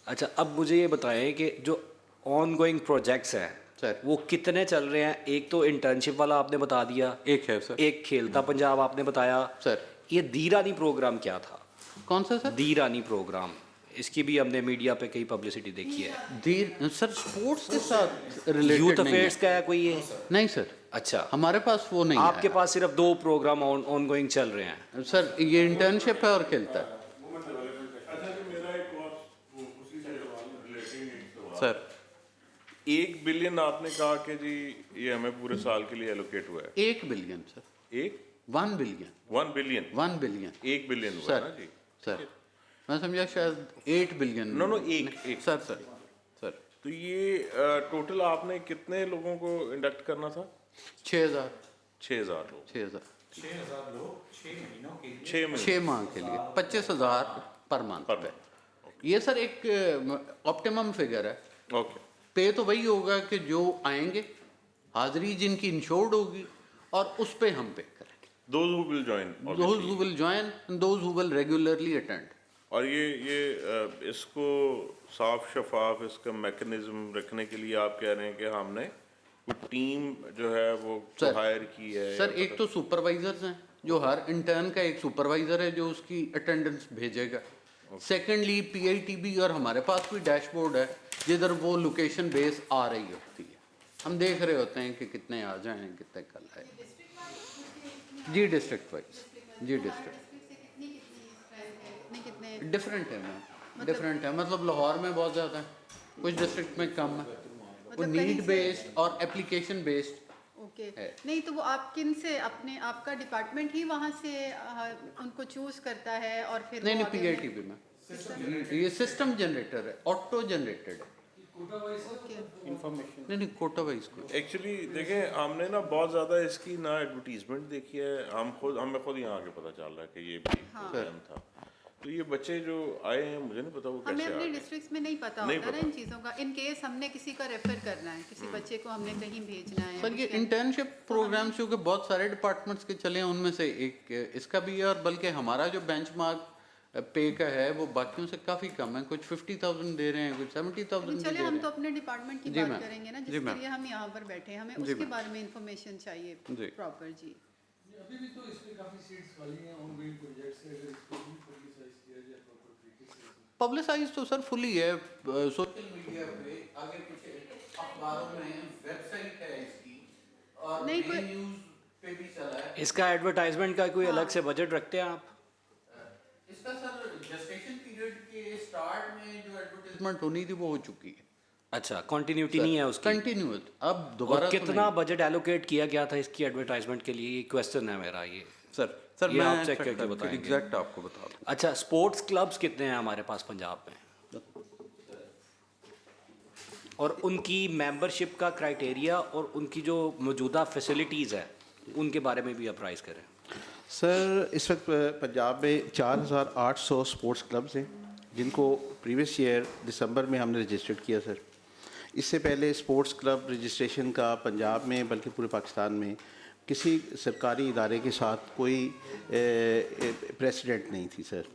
अच्छा, अब मुझे ये बताएं कि जो ऑन गोइंग प्रोजेक्ट्स हैं सर वो कितने चल रहे हैं? एक तो इंटर्नशिप वाला आपने बता दिया, एक है सर, एक खेलता पंजाब आपने बताया सर। ये दीरानी प्रोग्राम क्या था? कौन सा सर? दीरानी प्रोग्राम, इसकी भी हमने मीडिया पे कई पब्लिसिटी देखी है। सर स्पोर्ट्स के साथ रिलेटेड यूथ अफेयर्स का है कोई ये? नहीं सर। अच्छा, हमारे पास वो नहीं आपके पास सिर्फ 2 प्रोग्राम ऑन गोइंग चल रहे हैं? सर ये इंटर्नशिप है और खेलता है सर। 1 बिलियन आपने कहा कि जी ये हमें पूरे साल के लिए एलोकेट हुआ है। 1 billion sir. 1 billion. 1 billion. 1 billion. 1 billion हुआ ना जी सर। मैं समझा शायद 8 बिलियन। नो एक सर सर सर। तो ये टोटल आपने कितने लोगों को इंडक्ट करना था? 6000 लोग। 6000 लोग 6 महीनों के लिए, 6 माह के लिए 25,000 पर मंथ पे। ये सर एक ऑप्टिमम फिगर है। ओके। पे तो वही होगा कि जो आएंगे, हाजिरी जिनकी इंश्योर्ड होगी और उस पे हम पे करेंगे। Those who will join, Those who will join and those who will regularly attend. और ये इसको साफ शफाफ इसका मैकेनिज्म रखने के लिए आप कह रहे हैं कि हमने टीम जो है वो हायर की है? सर एक तो सुपरवाइजर्स हैं, जो हर इंटर्न का एक सुपरवाइजर है जो उसकी अटेंडेंस भेजेगा। सेकेंडली पीआईटीबी और हमारे पास भी डैशबोर्ड है जिधर वो लोकेशन बेस आ रही होती है। हम देख रहे होते हैं कि कितने आ जाएं, कितने कल आए। जी डिस्ट्रिक्ट वाइज। जी डिस्ट्रिक्ट डिफरेंट है मैम, डिफरेंट है। मतलब लाहौर में बहुत ज़्यादा है, कुछ डिस्ट्रिक्ट में कम है। वो नीड बेस्ड और एप्लीकेशन बेस्ड है। नहीं तो वो आप किन से, अपने आपका डिपार्टमेंट ही वहाँ से उनको चूज करता है और फिर नहीं पीआईटीबी में ये सिस्टम जनरेटर है, ऑटो जनरेटेड है। नहीं कोटा वाइज को एक्चुअली देखें, हमने ना बहुत ज़्यादा इसकी ना एडवर्टीजमेंट देखी है, हमें खुद यहाँ आके पता चल रहा है कि ये भी प्रोग्राम था। तो ये बच्चे जो आए हैं मुझे नहीं पता वो कैसे हमें आए। अपने डिस्ट्रिक्ट्स में नहीं पता होता ना इन चीज़ों का। इन केस हमने किसी का रेफर करना है, किसी बच्चे को हमने कहीं भेजना है। सर ये इंटर्नशिप प्रोग्राम्स जो कि बहुत सारे डिपार्टमेंट्स के चले हैं, उनमें से एक इसका भी है। और बल्कि हमारा जो बेंचमार्क पे का है वो बाकियों से काफ़ी कम है। कुछ 50,000 दे रहे हैं, कुछ 70,000 चलिए हम तो अपने डिपार्टमेंट की बात करेंगे ना, जिसके लिए हम यहाँ पर बैठे हैं। हमें उसके बारे में इंफॉर्मेशन चाहिए प्रॉपर। जी अभी भी तो इसमें काफ़ी सीट्स खाली हैं ऑनगोइंग प्रोजेक्ट्स से, अगर इसको भी पब्लिसाइज किया जाए प्रॉपर तरीके से। पब्लिसाइज तो सर फुली है, सोशल मीडिया पे, आगे पीछे अखबारों में, वेबसाइट है इसकी, नहीं कोई पे भी चला है। इसका एडवर्टाइजमेंट का कोई अलग से बजट रखते हैं आप? इसका सर जेस्टेशन पीरियड के स्टार्ट में जो एडवर्टाइजमेंट होनी थी वो हो चुकी है। अच्छा, कंटिन्यूटी नहीं है उसकी? कंटिन्यूअस। अब दोबारा और कितना बजट एलोकेट किया गया था इसकी एडवर्टाइजमेंट के लिए? ये क्वेश्चन है मेरा। ये सर ये मैं आप चेक करके बताएंगे। एग्जैक्ट आपको बता दूं। अच्छा, स्पोर्ट्स क्लब्स कितने हैं हमारे पास पंजाब में, और उनकी मेंबरशिप का क्राइटेरिया और उनकी जो मौजूदा फैसिलिटीज़ है उनके बारे में भी अपराइज करें। सर इस वक्त पंजाब में 4800 स्पोर्ट्स क्लब्स हैं जिनको प्रीवियस ईयर दिसंबर में हमने रजिस्टर्ड किया सर। इससे पहले स्पोर्ट्स क्लब रजिस्ट्रेशन का पंजाब में बल्कि पूरे पाकिस्तान में किसी सरकारी इदारे के साथ कोई प्रेसिडेंट नहीं थी सर,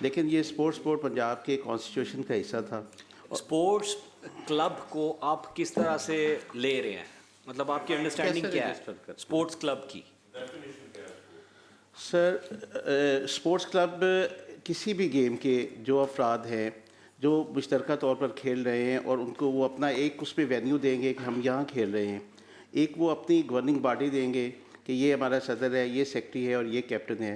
लेकिन ये स्पोर्ट्स बोर्ड पंजाब के कॉन्स्टिट्यूशन का हिस्सा था। स्पोर्ट्स क्लब को आप किस तरह से ले रहे हैं, मतलब आपकी अंडरस्टैंडिंग क्या है स्पोर्ट्स क्लब की? सर स्पोर्ट्स क्लब किसी भी गेम के जो अफराद हैं जो मुश्तरका तौर पर खेल रहे हैं और उनको वो अपना एक उसमें वेन्यू देंगे कि हम यहाँ खेल रहे हैं, एक वो अपनी गवर्निंग बॉडी देंगे कि ये हमारा सदर है, ये सेक्रेटरी है और ये कैप्टन है,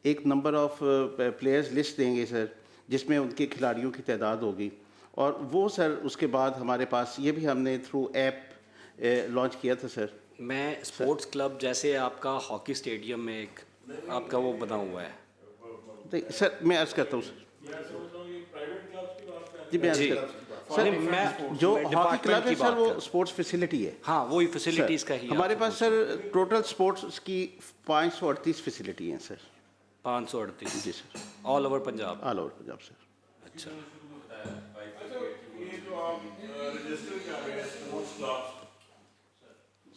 एक नंबर ऑफ प्लेयर्स लिस्ट देंगे सर जिसमें उनके खिलाड़ियों की तादाद होगी, और वो सर उसके बाद हमारे पास ये भी हमने थ्रू ऐप लॉन्च किया था सर। मैं स्पोर्ट्स क्लब जैसे आपका हॉकी स्टेडियम में एक आपका वो बना हुआ है, तो सर मैं अर्ज़ करता हूँ सर जी, मैं अर्ज़ करता हूँ सर, मैं जो हॉकी क्लब है सर वो स्पोर्ट्स फैसिलिटी है। हाँ, वही फैसिलिटीज़ का ही हमारे पास सर टोटल स्पोर्ट्स की 538 फैसिलिटी हैं सर। 538 जी sir, all over Punjab? All over Punjab sir. अच्छा, ये जो आप रजिस्टर कर रहे हैं स्पोर्ट्स क्लब्स,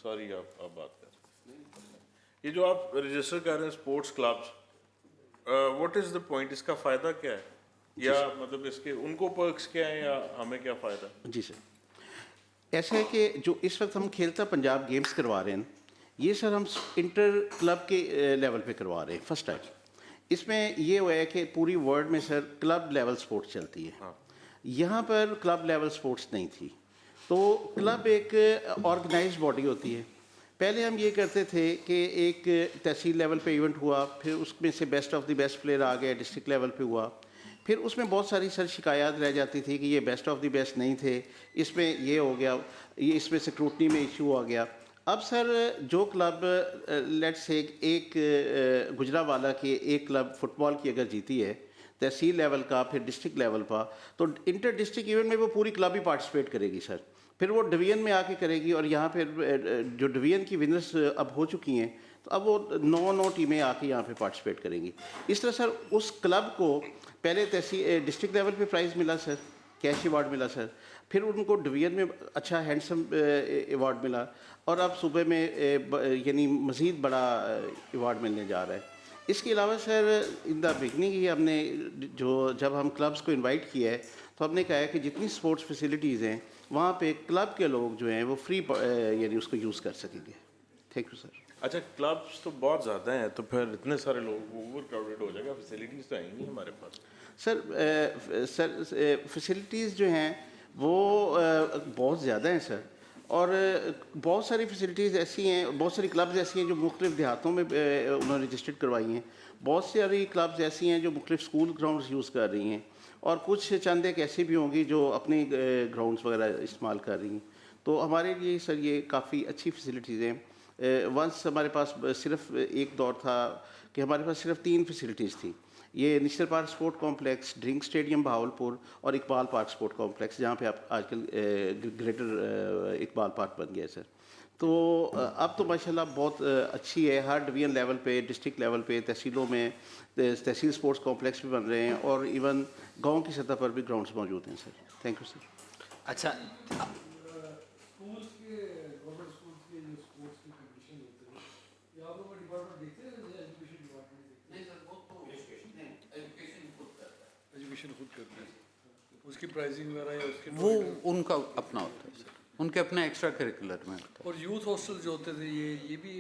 सॉरी आप बात कर, ये जो आप रजिस्टर कर रहे हैं sports clubs, what is the point, इसका फ़ायदा क्या है, या मतलब इसके उनको पर्क्स क्या हैं या हमें क्या फ़ायदा? जी सर, ऐसा है कि जो इस वक्त हम खेलता पंजाब गेम्स करवा रहे हैं ये सर हम इंटर क्लब के लेवल पे करवा रहे हैं फर्स्ट टाइम। इसमें ये हुआ है कि पूरी वर्ल्ड में सर क्लब लेवल स्पोर्ट्स चलती है, यहाँ पर क्लब लेवल स्पोर्ट्स नहीं थी। तो क्लब एक ऑर्गेनाइज्ड बॉडी होती है। पहले हम ये करते थे कि एक तहसील लेवल पे इवेंट हुआ, फिर उसमें से best of the best player आ गए, डिस्ट्रिक्ट लेवल पे हुआ, फिर उसमें बहुत सारी सर शिकायत रह जाती थी कि ये बेस्ट ऑफ द बेस्ट नहीं थे, इसमें ये हो गया, ये इसमें स्क्रूटनी में इशू आ गया। अब सर जो क्लब लेट्स से एक गुजरावाला की एक क्लब फुटबॉल की अगर जीती है तहसील लेवल का, फिर डिस्ट्रिक्ट लेवल का, तो इंटर डिस्ट्रिक्ट इवेंट में वो पूरी क्लब ही पार्टिसिपेट करेगी सर, फिर वो डिवीज़न में आके करेगी, और यहाँ फिर जो डिवीज़न की विनर्स अब हो चुकी हैं तो अब वो 9 टीमें आके यहाँ पे पार्टिसिपेट करेंगी। इस तरह सर उस क्लब को पहले तहसील डिस्ट्रिक्ट लेवल पे प्राइज़ मिला सर, कैश अवार्ड मिला सर, फिर उनको डिवीज़न में अच्छा हैंडसम अवार्ड मिला, और अब सूबे में यानी मज़ीद बड़ा अवार्ड मिलने जा रहा है। इसके अलावा सर इन द बिगनिंग ही हमने जब हम क्लब्स को इनवाइट किया है तो हमने कहा है कि जितनी स्पोर्ट्स फैसिलिटीज़ हैं वहाँ पे क्लब के लोग जो हैं वो फ्री यानी उसको यूज़ कर सकेंगे। Thank you sir. अच्छा, क्लब्स तो बहुत ज़्यादा हैं, तो फिर इतने सारे लोग ओवर क्राउडेड हो जाएगा, फैसिलिटीज़ तो है ही नहीं हमारे पास। सर फैसिलिटीज़ जो हैं वो बहुत ज़्यादा हैं सर, और बहुत सारी फैसिलिटीज़ ऐसी हैं, बहुत सारी क्लब्स ऐसी हैं जो मुख्तलिफ देहातों में उन्होंने रजिस्टर्ड करवाई हैं, बहुत सारी क्लब्स ऐसी हैं जो मुख्तलिफ स्कूल ग्राउंड्स यूज़ कर रही हैं, और कुछ चंद एक ऐसी भी होंगी जो अपने ग्राउंड्स वगैरह इस्तेमाल कर रही हैं। तो हमारे लिए सर ये काफ़ी अच्छी फैसिलिटीज़ हैं। वंस हमारे पास सिर्फ एक दौर था कि हमारे पास सिर्फ 3 फैसिलिटीज़ थी, ये national park sport complex, drink stadium Bahawalpur और इकबाल पार्क स्पोर्ट कॉम्प्लेक्स, जहाँ पे आप आजकल ग्रेटर इकबाल पार्क बन गया है सर। तो अब तो माशाल्लाह बहुत अच्छी है, हर डिवीज़न लेवल पे, डिस्ट्रिक्ट लेवल पे, तहसीलों में तहसील स्पोर्ट्स कॉम्प्लेक्स भी बन रहे हैं, और इवन गांव की सतह पर भी ग्राउंड्स मौजूद हैं सर। Thank you sir. अच्छा, स्कूल्स के गवर्नमेंट स्कूल्स के जो स्पोर्ट्स की कंपटीशन होते हैं ये आप लोग का डिपार्टमेंट देखते हैं या एजुकेशन डिपार्टमेंट देखते हैं? नहीं सर, वो तो एजुकेशन खुद करता है। एजुकेशन खुद करता है, उसकी प्राइसिंग वगैरह या उसके वो उनका अपना होता है सर, उनके अपना एक्स्ट्रा करिकुलर में होता है। और यूथ हॉस्टल जो होते थे ये भी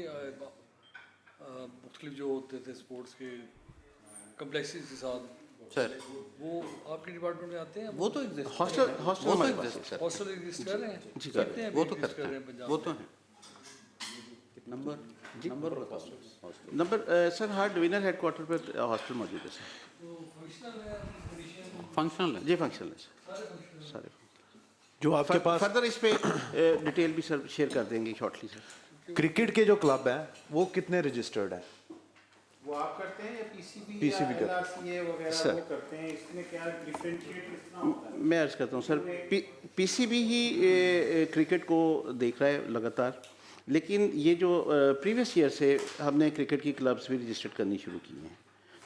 मुख्तलिफ जो होते थे स्पोर्ट्स के कम्प्लेक्सेस के साथ सर, वो आपके डिपार्टमेंट में आते हैं? वो तो एग्जिस्ट हॉस्टल हॉस्टल एग्जिस्ट कर रहे हैं? जी कितने वो तो exist कर करते रहे हैं हैं, पंजाब वो में? तो है। नंबर बताओ। नंबर सर हर डिवीजनल हेडक्वार्टर पर हॉस्टल मौजूद है सर। तो फंक्शनल है कंडीशन फंक्शनल है जी फंक्शनल है सर सारे। जो आपके पास फर्दर इस पे डिटेल भी सर शेयर कर देंगे शॉर्टली सर। क्रिकेट के जो क्लब हैं वो कितने रजिस्टर्ड हैं? वो आप करते हैं या पीसीबी PCB या करते LRCA वगैरह सर। वो करते हैं, इसमें क्या डिफरेंशिएट कितना होता है? मैं अर्ज करता हूँ सर, पीसीबी ही क्रिकेट को देख रहा है लगातार, लेकिन ये जो प्रीवियस ईयर से हमने क्रिकेट की क्लब्स भी रजिस्टर्ड करनी शुरू की हैं।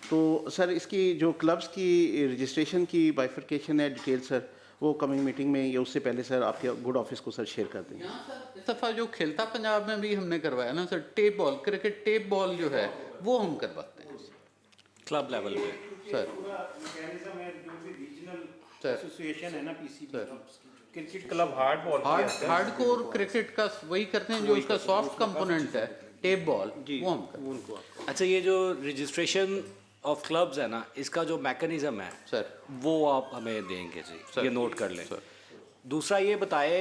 तो सर इसकी जो क्लब्स की रजिस्ट्रेशन की बाइफर्केशन है डिटेल सर वो कमिंग मीटिंग में या उससे पहले सर आपके गुड ऑफिस को सर शेयर कर देंगे। इस दफ़ा जो खेलता पंजाब में भी हमने करवाया ना sir, tape ball, cricket tape ball जो है वो हम करवाते हैं क्लब लेवल पे सर। मैकेनिज्म है जो भी रीजनल सर। एसोसिएशन है ना PCB sir. Cricket club hard ball hardcore cricket का वही करते हैं, जो उसका सॉफ्ट कंपोनेंट है टेप बॉल वो हम करते हैं। उनको अच्छा, ये जो रजिस्ट्रेशन ऑफ क्लब्स है ना, इसका जो मैकेनिज्म है सर वो आप हमें देंगे जी, सर। ये नोट कर लें सर। दूसरा ये बताए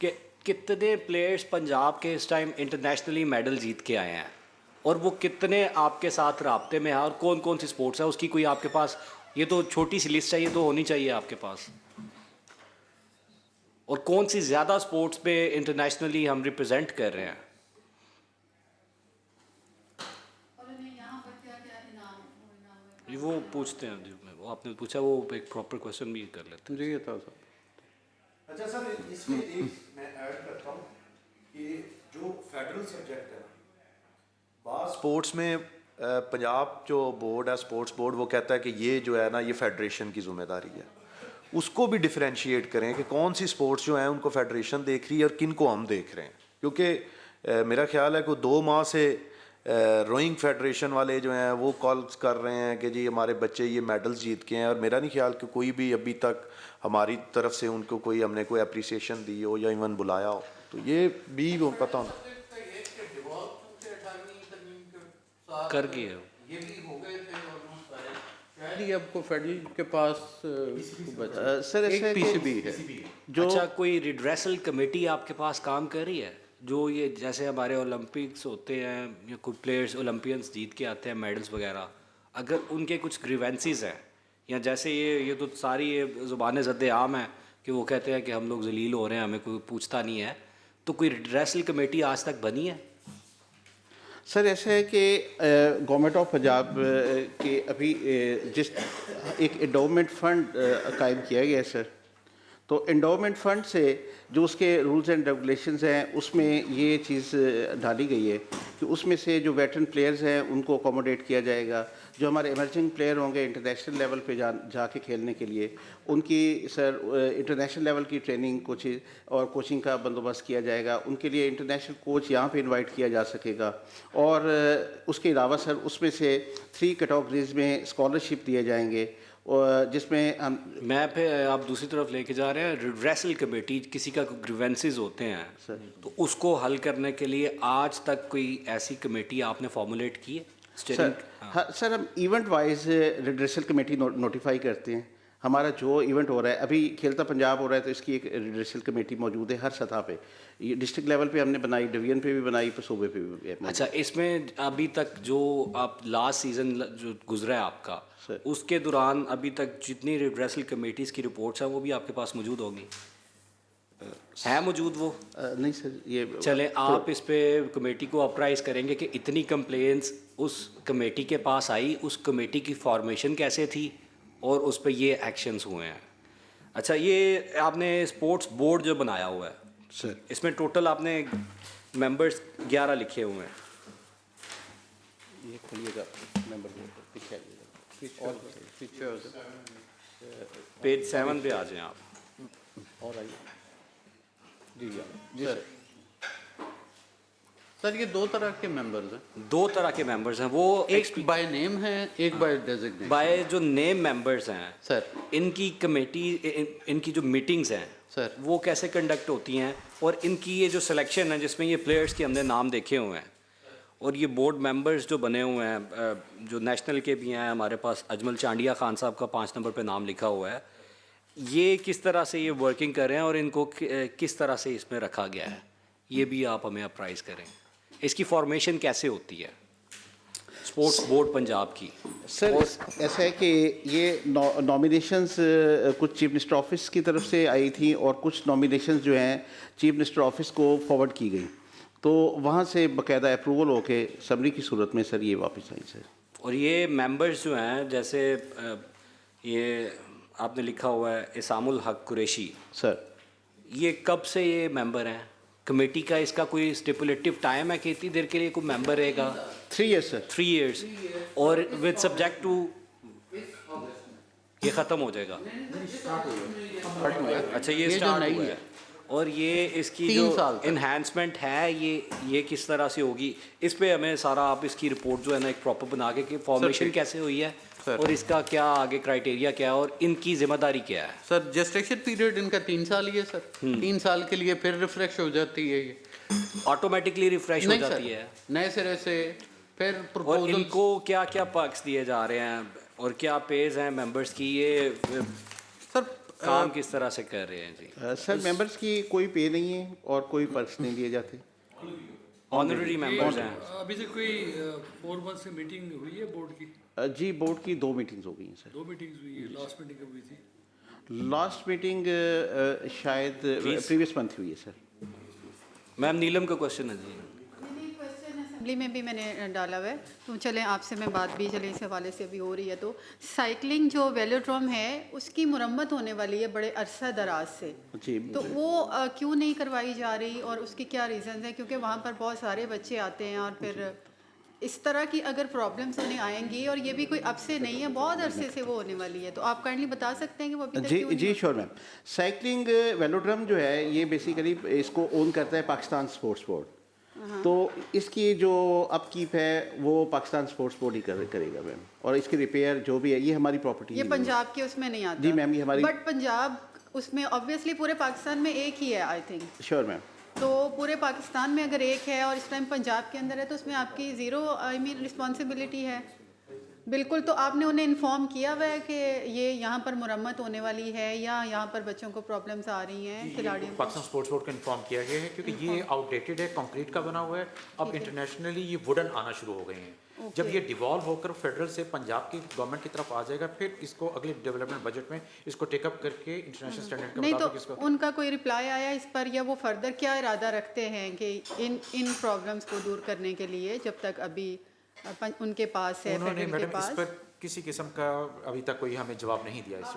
कि कितने प्लेयर्स पंजाब के इस टाइम इंटरनेशनली मेडल जीत के आए हैं और वो कितने आपके साथ राब्ते में हैं और कौन कौन सी स्पोर्ट्स है, उसकी कोई आपके पास, ये तो छोटी सी लिस्ट है, ये तो होनी चाहिए आपके पास। और कौन सी ज़्यादा स्पोर्ट्स पे इंटरनेशनली हम रिप्रेजेंट कर रहे हैं। ये वो पूछते हैं जी, वो आपने पूछा, वो एक प्रॉपर क्वेश्चन भी कर लेते हैं जी। ये था सर। अच्छा सर, इसमें एक मैं ऐड करता हूँ कि जो फेडरल सब्जेक्ट है बात स्पोर्ट्स में पंजाब जो बोर्ड है स्पोर्ट्स बोर्ड वो कहता है कि ये जो है ना ये फेडरेशन की जिम्मेदारी है, उसको भी डिफरेंशिएट करें कि कौन सी स्पोर्ट्स जो हैं उनको फेडरेशन देख रही है और किन को हम देख रहे हैं। क्योंकि मेरा ख्याल है कि 2 माह से रोइंग फेडरेशन वाले जो हैं वो कॉल्स कर रहे हैं कि जी हमारे बच्चे ये मेडल्स जीत के हैं, और मेरा नहीं ख्याल कि कोई भी अभी तक हमारी तरफ से उनको कोई हमने कोई अप्रिसिएशन दी हो या इवन बुलाया हो, तो ये भी पता होना कर गए। ये भी हो गए थे ऑलमोस्ट सारे, शायद ही आपको फेडरल के पास सर एक पीसीबी है जो अच्छा, कोई रिड्रेसल कमेटी आपके पास काम कर रही है जो ये जैसे हमारे ओलंपिक्स होते हैं या कोई प्लेयर्स ओलंपियंस जीत के आते हैं मेडल्स वगैरह, अगर उनके कुछ ग्रीवेंसीज हैं या जैसे ये तो सारी ये ज़ुबान ज़द आम है कि वो कहते हैं कि हम लोग जलील हो रहे हैं, हमें कोई पूछता नहीं है, तो कोई रिड्रेसल कमेटी आज तक बनी है? सर ऐसा है कि गवर्नमेंट ऑफ पंजाब के अभी जिस एक एंडोमेंट फंड कायम किया गया है सर, तो एंडोमेंट फंड से जो उसके रूल्स एंड रेगुलेशंस हैं उसमें ये चीज़ डाली गई है कि उसमें से जो वेटरन प्लेयर्स हैं उनको अकोमोडेट किया जाएगा, जो हमारे इमर्जिंग प्लेयर होंगे इंटरनेशनल लेवल पे जाके खेलने के लिए उनकी सर इंटरनेशनल लेवल की ट्रेनिंग कोचिंग का बंदोबस्त किया जाएगा, उनके लिए इंटरनेशनल कोच यहाँ पे इनवाइट किया जा सकेगा। और उसके अलावा सर उसमें से 3 कैटेगरीज में स्कॉलरशिप दिए जाएंगे जिसमें हम मैं फिर आप दूसरी तरफ लेके जा रहे हैं रिड्रेसल कमेटी, किसी का ग्रीवेंसेस होते हैं सर, तो उसको हल करने के लिए आज तक कोई ऐसी कमेटी आपने फॉर्मुलेट की है? सर हाँ सर, हम event wise redressal committee notify करते हैं। हमारा जो इवेंट हो रहा है, अभी खेलता पंजाब हो रहा है तो इसकी एक रिड्रेसल कमेटी मौजूद है हर सतह पे, ये डिस्ट्रिक्ट लेवल पे हमने बनाई, डिवीजन पे भी बनाई, सूबे पे भी। अच्छा, इसमें अभी तक जो आप लास्ट सीज़न जो गुजरा है आपका, उसके दौरान अभी तक जितनी रिड्रेसल कमेटीज़ की रिपोर्ट्स हैं वो भी आपके पास मौजूद होगी? है मौजूद वो? नहीं सर, ये चले आप इस पे कमेटी को अप्राइज करेंगे कि इतनी कंप्लेंट्स उस कमेटी के पास आई, उस कमेटी की फॉर्मेशन कैसे थी और उस पे ये एक्शंस हुए हैं। अच्छा, ये आपने स्पोर्ट्स बोर्ड जो बनाया हुआ है सर, इसमें टोटल आपने मेंबर्स 11 लिखे हुए हैं। ये खोलिएगा मेंबर बोर्ड पीछे पेज 7 पे आ जाएं आप। और आइए जी सर। सर ये 2 तरह के मेंबर्स हैं। 2 तरह के मेंबर्स हैं, वो एक बाय नेम है, एक बाय डेजिग्नेशन। बाय जो नेम मेंबर्स हैं सर, इनकी कमेटी, इनकी जो मीटिंग्स हैं सर वो कैसे कंडक्ट होती हैं, और इनकी ये जो सिलेक्शन है जिसमें ये प्लेयर्स के हमने नाम देखे हुए हैं और ये बोर्ड मेंबर्स जो बने हुए हैं जो नेशनल के भी हैं, हमारे पास अजमल चांडिया खान साहब का 5 नंबर पे नाम लिखा हुआ है, ये किस तरह से ये वर्किंग कर रहे हैं और इनको किस तरह से इसमें रखा गया है, ये भी आप हमें अप्राइज करें। इसकी फॉर्मेशन कैसे होती है स्पोर्ट्स बोर्ड पंजाब की? सर ऐसा है कि ये नॉमिनेशंस कुछ चीफ मिनिस्टर ऑफिस की तरफ से आई थी और कुछ नॉमिनेशंस जो हैं चीफ मिनिस्टर ऑफिस को फॉरवर्ड की गई, तो वहाँ से बाकायदा अप्रूवल होके समरी की सूरत में सर ये वापस आई सर। और ये मेंबर्स जो हैं, जैसे ये आपने लिखा हुआ है इसामुल हक कुरैशी सर, ये कब से ये मेंबर हैं कमेटी का? इसका कोई स्टिपुलेटिव टाइम है कि इतनी देर के लिए कोई मेंबर रहेगा? 3 years सर। 3 years और विद सब्जेक्ट टू ये ख़त्म हो जाएगा? अच्छा, ये स्टार्ट हुआ है। और ये इसकी 3 जो साल तक। इन्हांसमेंट है ये किस तरह से होगी? इस पे हमें सारा आप इसकी रिपोर्ट जो है ना एक प्रॉपर बना के कि फॉर्मेशन कैसे हुई है और इसका क्या आगे क्राइटेरिया क्या है और इनकी जिम्मेदारी क्या है? सर जेस्टेशन पीरियड इनका 3 साल ही है सर। 3 साल के लिए फिर रिफ्रेश हो जाती है ये, ऑटोमेटिकली रिफ्रेश हो नहीं जाती सर, है नए सिरे से फिर और प्रपोजल। इनको क्या क्या पर्क्स दिए जा रहे हैं और क्या पेज हैं मेंबर्स की? ये सर काम किस तरह से कर रहे हैं जी? सर मेंबर्स की कोई पे नहीं है और कोई पर्क्स नहीं दिए जाते, ऑनररी मेंबर्स हैं। अभी तक कोई 4 months से मीटिंग हुई है बोर्ड की? जी बोर्ड की 2 मीटिंग्स हो गई हैं सर। 2 मीटिंग्स हुई है, लास्ट मीटिंग कब हुई थी? लास्ट मीटिंग शायद प्रीवियस मंथ हुई है सर। मैम नीलम का क्वेश्चन है जी। असेंबली में भी मैंने डाला हुआ है, तो चलें आपसे मैं बात भी चलें इस हवाले से अभी हो रही है। तो साइकिलिंग जो वेलोड्रोम है उसकी मुरम्मत होने वाली है बड़े अरसा दराज से, जी, तो वो क्यों नहीं करवाई जा रही और उसकी क्या रीज़न है? क्योंकि वहाँ पर बहुत सारे बच्चे आते हैं और फिर इस तरह की अगर प्रॉब्लम्स उन्हें आएंगी, और ये भी कोई अब से नहीं है, बहुत अरसे से वो होने वाली है, तो आप काइंडली बता सकते हैं कि वो अभी तक क्यों जी श्योर मैम। साइकिलिंग वेलोड्रम जो है ये बेसिकली इसको ओन करता है पाकिस्तान स्पोर्ट्स बोर्ड, तो इसकी जो अपकीप है वो पाकिस्तान स्पोर्ट्स बोर्ड ही करेगा मैम, और इसकी रिपेयर जो भी है ये हमारी प्रॉपर्टी ये पंजाब के उसमें नहीं आता? जी मैम, ये हमारी। बट पंजाब उसमें ऑब्वियसली पूरे पाकिस्तान में एक ही है आई थिंक। Sure ma'am. तो पूरे पाकिस्तान में अगर एक है और इस टाइम पंजाब के अंदर है तो उसमें आपकी ज़ीरो रिस्पॉन्सिबिलिटी है बिल्कुल। तो आपने उन्हें इन्फॉर्म किया हुआ है कि ये यहाँ पर मुरम्मत होने वाली है या यहाँ पर बच्चों को प्रॉब्लम्स आ रही हैं खिलाड़ियों को? पाकिस्तान स्पोर्ट्स बोर्ड को इन्फॉर्म किया गया है क्योंकि ये आउटडेटेड है, कंक्रीट का बना हुआ है। अब इंटरनेशनली ये वुडन आना शुरू हो गए हैं। जब ये डिवॉल्व होकर फेडरल से पंजाब की गवर्नमेंट की तरफ आ जाएगा, फिर इसको अगले डेवलपमेंट बजट में इसको टेकअप करके इंटरनेशनल स्टैंडर्ड के नहीं तो मुताबिक इसको। उनका कोई रिप्लाई आया इस पर, या वो फर्दर क्या इरादा रखते हैं कि इन प्रॉब्लम्स को दूर करने के लिए, जब तक अभी उनके पास है उन्होंने फेडरल के मैडम इस पास? पर किसी किस्म का अभी तक कोई हमें जवाब नहीं दिया इस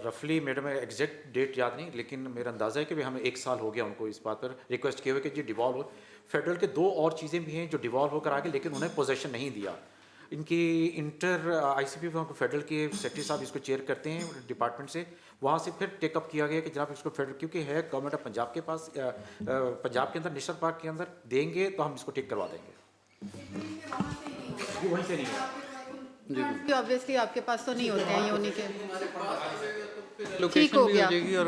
रफली मैडम एग्जैक्ट डेट याद नहीं, लेकिन मेरा अंदाज़ा है कि हमें 1 साल हो गया उनको इस बात पर रिक्वेस्ट किए हुए कि जी डिवॉल्व हो। फेडरल के 2 और चीज़ें भी हैं जो डिवॉल्व होकर आगे, लेकिन उन्हें पोजेशन नहीं दिया। इनकी इंटर ICP फेडरल के सेक्रेटरी साहब इसको चेयर करते हैं डिपार्टमेंट से, वहाँ से फिर टेकअप किया गया कि जनाब इसको फेडरल, क्योंकि है गवर्नमेंट ऑफ पंजाब के पास, पंजाब के अंदर नेशनल पार्क के अंदर देंगे तो हम इसको टेक करवा देंगे। ये वहीं से नहीं है जी, ऑब्वियसली आपके पास तो नहीं होते हैं ये उन्हीं के। ठीक लोकेशन हो भी गया। हो जाएगी और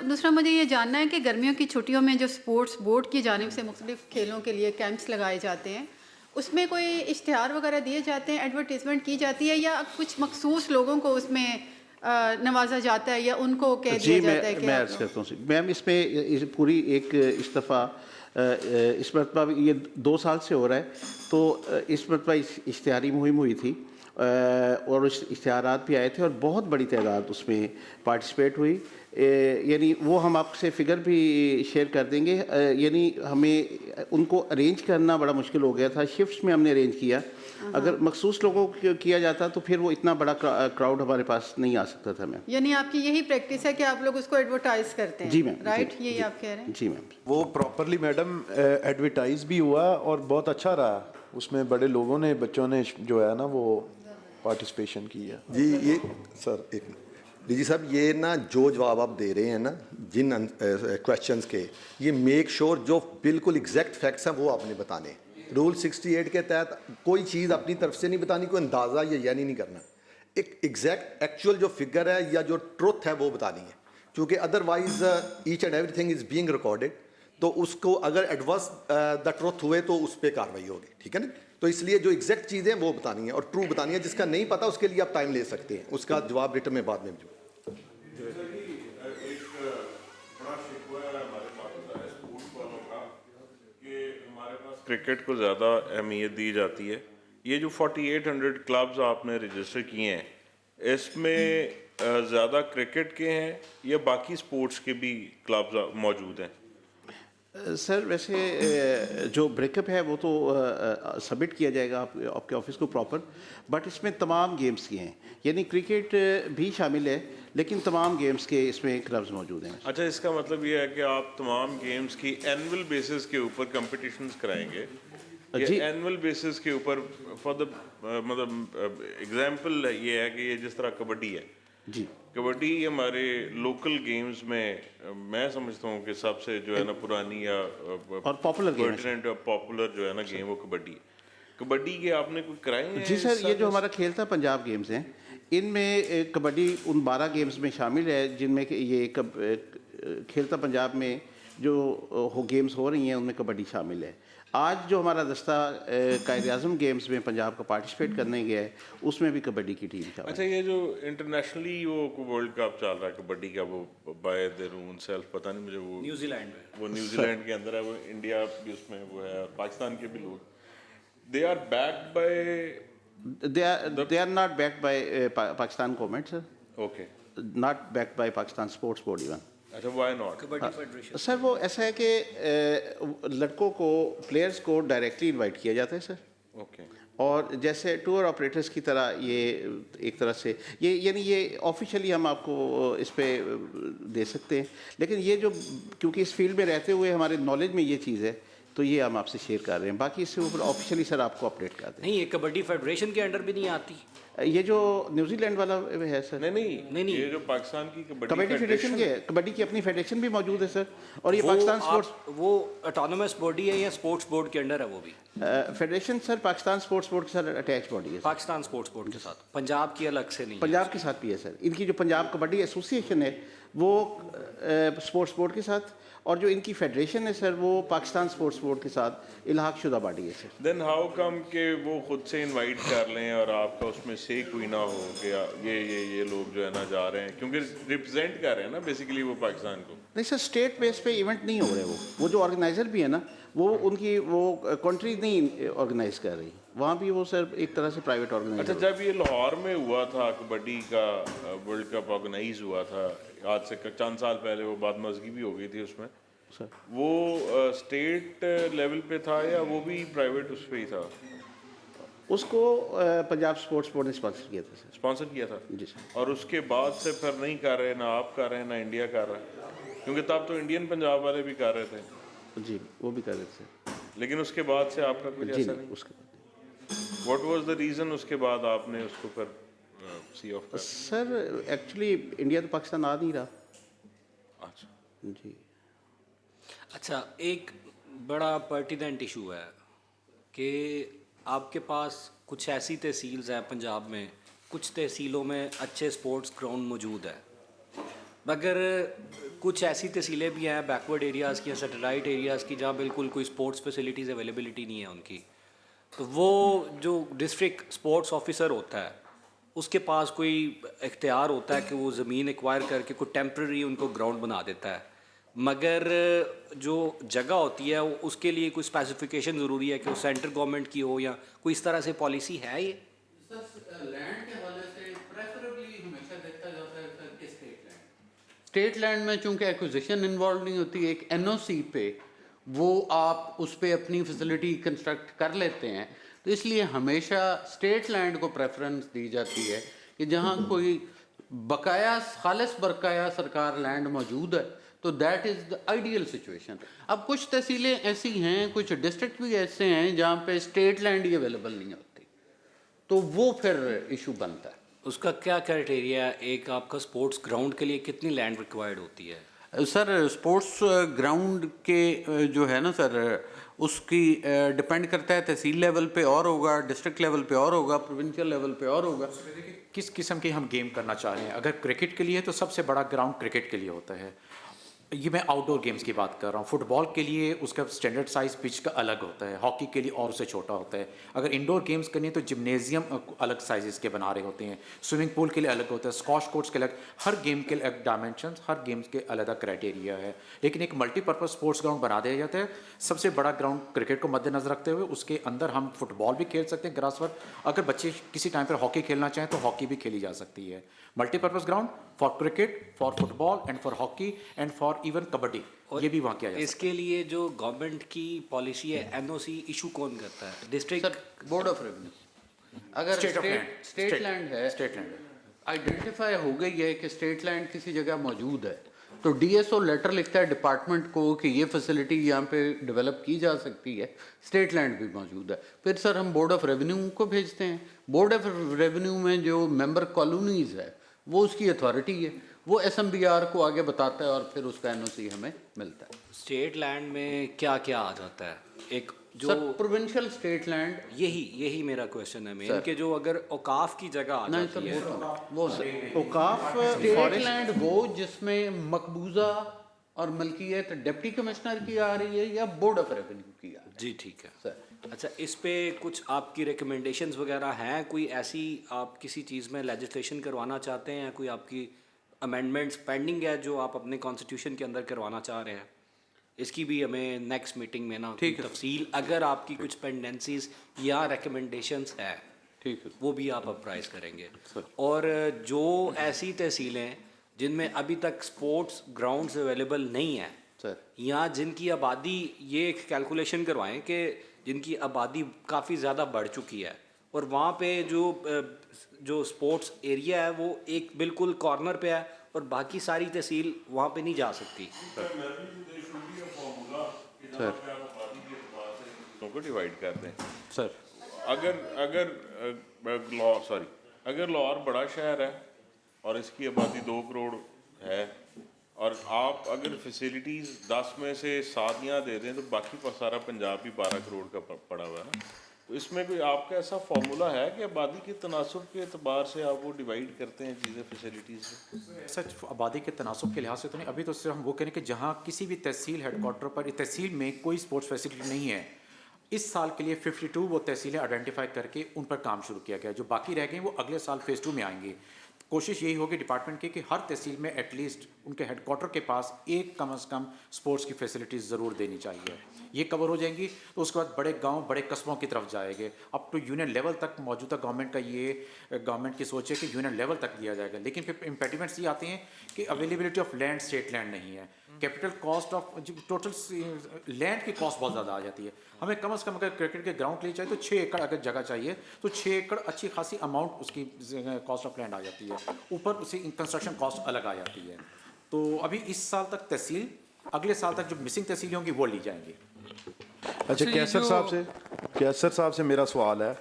दूसरा मुझे ये जानना है कि गर्मियों की छुट्टियों में जो स्पोर्ट्स बोर्ड की जानिब से मुख्तलिफ खेलों के लिए कैंप्स लगाए जाते हैं, उसमें कोई इश्तिहार वगैरह दिए जाते हैं, एडवर्टीजमेंट की जाती है, या कुछ मखसूस लोगों को उसमें नवाजा जाता है या उनको कह दिया जाता है कि मैं अर्ज़ करता हूँ मैम, इसमें पूरी एक इस दफ़ा इस मरतबा ये 2 साल से हो रहा है, तो इस मरतबा इश्तिहारी मुहिम हुई थी और उस इश्तिहारात भी आए थे और बहुत बड़ी तादाद उसमें पार्टिसिपेट हुई। यानी वो हम आपसे फ़िगर भी शेयर कर देंगे। यानी हमें उनको अरेंज करना बड़ा मुश्किल हो गया था, शिफ्ट्स में हमने अरेंज किया। अगर मखसूस लोगों को किया जाता तो फिर वो इतना बड़ा क्राउड हमारे पास नहीं आ सकता था मैम। यानी आपकी यही प्रैक्टिस है कि आप लोग उसको एडवर्टाइज करते हैं? जी मैम, राइट, यही आप कह रहे हैं? जी मैम। वो प्रॉपरली मैडम एडवर्टाइज भी हुआ और बहुत अच्छा रहा, उसमें बड़े लोगों ने, बच्चों ने जो है ना वो पार्टिसिपेशन किया। जी ये सर एक डीजी साहब, ये ना जो जवाब आप दे रहे हैं ना जिन क्वेश्चंस के, ये मेक श्योर जो बिल्कुल एग्जैक्ट फैक्ट्स हैं वो आपने बताने। रूल 68 के तहत कोई चीज़ अपनी तरफ से नहीं बतानी, कोई अंदाज़ा या यानी नहीं करना, एक एग्जैक्ट एक्चुअल जो फिगर है या जो ट्रुथ है वो बतानी है, क्योंकि otherwise each and everything is being recorded, तो उसको अगर एडवर्स द ट्रुथ हुए तो उस पर कार्रवाई होगी, ठीक है ना। तो इसलिए जो एग्जैक्ट चीज़ें वो बतानी है और ट्रू बतानी है। जिसका नहीं पता उसके लिए आप टाइम ले सकते हैं, उसका जवाब रिटर्न में बाद में जो एक बड़ा शिकवा है हमारे क्रिकेट को ज़्यादा अहमियत दी जाती है। ये जो 4800 क्लब्स आपने रजिस्टर किए हैं, इसमें ज़्यादा क्रिकेट के हैं या बाकी स्पोर्ट्स के भी क्लब्स मौजूद हैं? सर वैसे जो ब्रेकअप है वो तो सबमिट किया जाएगा आपके ऑफिस को प्रॉपर, बट इसमें तमाम गेम्स की हैं, यानी क्रिकेट भी शामिल है लेकिन तमाम गेम्स के इसमें क्लब्स मौजूद हैं। अच्छा, इसका मतलब ये है कि आप तमाम गेम्स की एनुअल बेसिस के ऊपर कंपटीशंस कराएंगे? जी, एनुअल बेसिस के ऊपर फॉर द मतलब एग्जांपल ये है कि ये जिस तरह कबड्डी है जी, कबड्डी हमारे लोकल गेम्स में मैं समझता हूँ कि सबसे जो है ना पुरानी या और पॉपुलर गेम है। पॉपुलर जो है ना गेम वो कबड्डी है। कबड्डी के आपने कोई कराए हैं? जी सर, ये जो हमारा खेलता पंजाब गेम्स हैं इनमें कबड्डी उन 12 गेम्स में शामिल है जिनमें कि ये खेलता पंजाब में जो गेम्स हो रही हैं उनमें कबड्डी शामिल है। आज जो हमारा दस्ता कायद-ए-आज़म गेम्स में पंजाब का पार्टिसिपेट करने गया है उसमें भी कबड्डी की टीम शामिल है। अच्छा, ये जो इंटरनेशनली वो वर्ल्ड कप चल रहा है कबड्डी का, वो बाय देयर ओन सेल्फ, पता नहीं मुझे, वो न्यूजीलैंड में, वो न्यूजीलैंड के अंदर है, वो इंडिया भी उसमें वो है, पाकिस्तान के भी लोग, they are backed by, they are not backed by Pakistan government, sir. Okay. Not backed by Pakistan Sports Board even. अच्छा, why not? Kabaddi federation sir वो ऐसा है कि लड़कों को, प्लेयर्स को डायरेक्टली इनवाइट किया जाता है सर। ओके। और जैसे टूर ऑपरेटर्स की तरह ये एक तरह से ये यानी ये ऑफिशियली हम आपको इस पे दे सकते हैं, लेकिन ये जो क्योंकि इस फील्ड में रहते हुए हमारे नॉलेज में ये चीज़ है तो ये हम आपसे शेयर कर रहे हैं, बाकी इससे ऊपर ऑफिशियली सर आपको अपडेट कर दें। नहीं, ये कबड्डी फेडरेशन के अंडर भी नहीं आती। ये जो न्यूजीलैंड वाला है सर, नहीं, ये जो पाकिस्तान की कबड्डी फेडरेशन के, कबड्डी की अपनी फेडरेशन भी मौजूद है सर, और ये पाकिस्तान स्पोर्ट्स, वो ऑटोनोमस बॉडी है या स्पोर्ट्स बोर्ड के अंडर है? वो भी federation sir Pakistan sports board के साथ अटैच बॉडी है। पाकिस्तान स्पोर्ट्स बोर्ड के साथ, पंजाब की अलग से नहीं? पंजाब के साथ भी है सर। इनकी जो पंजाब कबड्डी एसोसिएशन है वो स्पोर्ट्स बोर्ड के साथ, और जो इनकी फेडरेशन है सर वो पाकिस्तान स्पोर्ट्स बोर्ड के साथ इल्हाक शुदा बॉडी है सर। देन हाउ कम के वो खुद से इनवाइट कर लें और आपका उसमें से कोई ना हो गया ये लोग जो है ना जा रहे हैं, क्योंकि रिप्रेजेंट कर रहे हैं ना बेसिकली वो पाकिस्तान को? नहीं सर, स्टेट बेस पे इवेंट नहीं हो रहे, वो जो ऑर्गेनाइजर भी है ना वो उनकी वो कंट्री नहीं ऑर्गेनाइज कर रही, वहाँ भी वो सर एक तरह से प्राइवेट ऑर्गेनाइजर। अच्छा, जब ये लाहौर में हुआ था कबड्डी का वर्ल्ड कप ऑर्गेनाइज हुआ था आज से चंद साल पहले, वो बात मजगी भी हो गई थी उसमें सर, वो स्टेट लेवल पे था या वो भी प्राइवेट उस पे ही था? उसको पंजाब स्पोर्ट्स बोर्ड ने स्पॉन्सर किया था सर। स्पॉन्सर किया था जी सर। और उसके बाद से फिर नहीं कर रहे, ना आप कर रहे हैं ना इंडिया कर रहा है, क्योंकि तब तो इंडियन पंजाब वाले भी कर रहे थे। जी, वो भी कर रहे थे, लेकिन उसके बाद से आपका कुछ ऐसा नहीं? उसके बाद व्हाट वाज द रीज़न उसके बाद आपने उसको फिर सी ऑफ कर? सर एक्चुअली इंडिया तो पाकिस्तान आ नहीं रहा। अच्छा जी। अच्छा, एक बड़ा पर्टिनेंट इशू है कि आपके पास कुछ ऐसी तहसील्स हैं पंजाब में, कुछ तहसीलों में अच्छे स्पोर्ट्स ग्राउंड मौजूद है, मगर कुछ ऐसी तहसीलें भी हैं बैकवर्ड एरियाज़ की, सैटेलाइट एरियाज़ की, जहाँ बिल्कुल कोई स्पोर्ट्स फैसिलिटीज़ अवेलेबिलिटी नहीं है उनकी। तो वो जो डिस्ट्रिक्ट स्पोर्ट्स ऑफिसर होता है उसके पास कोई इख्तियार होता है कि वो ज़मीन एक्वायर करके कोई टेम्प्रेरी उनको ग्राउंड बना देता है, मगर जो जगह होती है उसके लिए कोई स्पेसिफिकेशन ज़रूरी है कि वो सेंट्रल गवर्नमेंट की हो या कोई इस तरह से पॉलिसी है? ये लैंड के हवाले से प्रेफरेबली हमेशा देखा जाता है सर कि स्टेट लैंड में चूंकि एक्विजिशन इन्वॉल्व नहीं होती, एक एनओसी पे वो आप उस पर अपनी फैसिलिटी कंस्ट्रक्ट कर लेते हैं, तो इसलिए हमेशा स्टेट लैंड को प्रेफरेंस दी जाती है कि जहाँ कोई बकाया खालिस बकाया सरकार लैंड मौजूद है तो that is the ideal situation. अब कुछ तहसीलें ऐसी हैं, कुछ डिस्ट्रिक्ट भी ऐसे हैं जहाँ पे स्टेट लैंड ही अवेलेबल नहीं होती, तो वो फिर इशू बनता है। उसका क्या क्राइटेरिया है? एक आपका स्पोर्ट्स ग्राउंड के लिए कितनी लैंड रिक्वायर्ड होती है? सर स्पोर्ट्स ग्राउंड के जो है ना सर, उसकी डिपेंड करता है तहसील लेवल पे और होगा, डिस्ट्रिक्ट लेवल पे और होगा, प्रोविंशियल लेवल पे और होगा। किस किस्म की हम गेम करना चाह रहे हैं। अगर क्रिकेट के लिए तो सबसे बड़ा ग्राउंड क्रिकेट के लिए होता है, ये मैं आउटडोर गेम्स की बात कर रहा हूँ। फुटबॉल के लिए उसका स्टैंडर्ड साइज पिच का अलग होता है, हॉकी के लिए और उससे छोटा होता है। अगर इंडोर गेम्स करनी है तो जिम्नेजियम अलग साइजेस के बना रहे होते हैं, स्विमिंग पूल के लिए अलग होता है, स्क्वॉश कोर्ट्स के अलग, हर गेम के अलग डायमेंशंस, हर गेम्स के अलग क्राइटेरिया है। लेकिन एक मल्टीपर्पज़ स्पोर्ट्स ग्राउंड बना दिया जाता है। सबसे बड़ा ग्राउंड क्रिकेट को मद्देनजर रखते हुए उसके अंदर हम फुटबॉल भी खेल सकते हैं ग्रास पर। अगर बच्चे किसी टाइम पर हॉकी खेलना चाहें तो हॉकी भी खेली जा सकती है। Multipurpose ground for cricket, for football and for hockey and for even kabaddi, ये भी वहाँ किया जाए। इसके लिए जो गवर्नमेंट की पॉलिसी है, एनओसी इशू कौन करता है? District board of revenue. अगर स्टेट लैंड है, स्टेट लैंड आइडेंटिफाई हो गई है कि स्टेट लैंड किसी जगह मौजूद है, तो डीएसओ लेटर लिखता है डिपार्टमेंट को कि ये फैसिलिटी यहाँ पे डेवलप की जा सकती है, स्टेट लैंड भी मौजूद है। फिर सर हम बोर्ड ऑफ रेवेन्यू को भेजते हैं। बोर्ड ऑफ रेवेन्यू में जो मेंबर कॉलोनीज है वो उसकी अथॉरिटी है, वो एसएमबीआर को आगे बताता है और फिर उसका एनओसी हमें मिलता है। स्टेट लैंड में क्या क्या आ जाता है? एक जो सर प्रोविंशियल स्टेट लैंड, यही मेरा क्वेश्चन है मेन, कि जो अगर औकाफ की जगह आ जाती है, वो औकाफ स्टेट लैंड वो जिसमें मकबूजा और मलकियत डिप्टी कमिश्नर की आ रही है या बोर्ड ऑफ रेवेन्यू की आ रही है। जी ठीक है सर। अच्छा, इस पे कुछ आपकी रिकमेंडेशंस वगैरह हैं? कोई ऐसी आप किसी चीज़ में लेजिस्लेशन करवाना चाहते हैं, कोई आपकी अमेंडमेंट्स पेंडिंग है जो आप अपने कॉन्स्टिट्यूशन के अंदर करवाना चाह रहे हैं? इसकी भी हमें नेक्स्ट मीटिंग में ना तफसील, अगर आपकी कुछ पेंडेंसीज या रिकमेंडेशंस है, ठीक है, वो भी आप अपराइज करेंगे। और जो ऐसी तहसीलें जिनमें अभी तक स्पोर्ट्स ग्राउंड्स अवेलेबल नहीं है सर, या जिनकी आबादी, ये एक कैलकुलेशन करवाएं कि जिनकी आबादी काफ़ी ज़्यादा बढ़ चुकी है और वहाँ पे जो स्पोर्ट्स एरिया है वो एक बिल्कुल कॉर्नर पे है और बाकी सारी तहसील वहाँ पे नहीं जा सकती। को डिवाइड कर दें सर। अगर लाहौर बड़ा शहर है और इसकी आबादी 2 करोड़ है और आप अगर फैसिलिटीज़ 10 में से 7 यहाँ दे दें तो बाकी सारा पंजाब भी 12 करोड़ का पड़ा हुआ है ना। तो इसमें कोई आपका ऐसा फार्मूला है कि आबादी के तनासुब के अतबार से आप वो डिवाइड करते हैं चीज़ें फैसिलिटीज़ से? सच आबादी के तनासुब के लिहाज से तो नहीं, अभी तो सिर्फ हम वो करें कि जहाँ किसी भी तहसील हेडक्वार्टर पर तहसील में कोई स्पोर्ट्स फैसिलिटी नहीं है, इस साल के लिए 52 वो तहसीलें आइडेंटिफाई करके उन पर काम शुरू किया गया। जो बाकी रह गए वो अगले साल फेज़ 2 में आएंगे। कोशिश यही होगी डिपार्टमेंट की कि हर तहसील में एटलीस्ट उनके हेडक्वार्टर के पास एक कम से कम स्पोर्ट्स की फैसिलिटीज़ ज़रूर देनी चाहिए। ये कवर हो जाएंगी तो उसके बाद बड़े गांव, बड़े कस्बों की तरफ जाएंगे। अप टू यूनियन लेवल तक मौजूदा गवर्नमेंट का ये गवर्नमेंट की सोच है कि यूनियन लेवल तक दिया जाएगा। लेकिन फिर इम्पेडिमेंट्स ये आते हैं कि availability of land, state land नहीं है, capital cost of total land की कॉस्ट बहुत ज़्यादा आ जाती है। हमें कम से कम अगर क्रिकेट के ग्राउंड के लिए चाहिए तो 6 एकड़ अगर जगह चाहिए तो 6 एकड़ अच्छी खासी अमाउंट उसकी कॉस्ट ऑफ लैंड आ जाती है, ऊपर उसी कंस्ट्रक्शन कॉस्ट अलग आ जाती है। तो अभी इस साल तक तहसील, अगले साल तक जो मिसिंग तहसीलें होंगी वो ली जाएंगी। अच्छा, कैसर साहब से मेरा सवाल है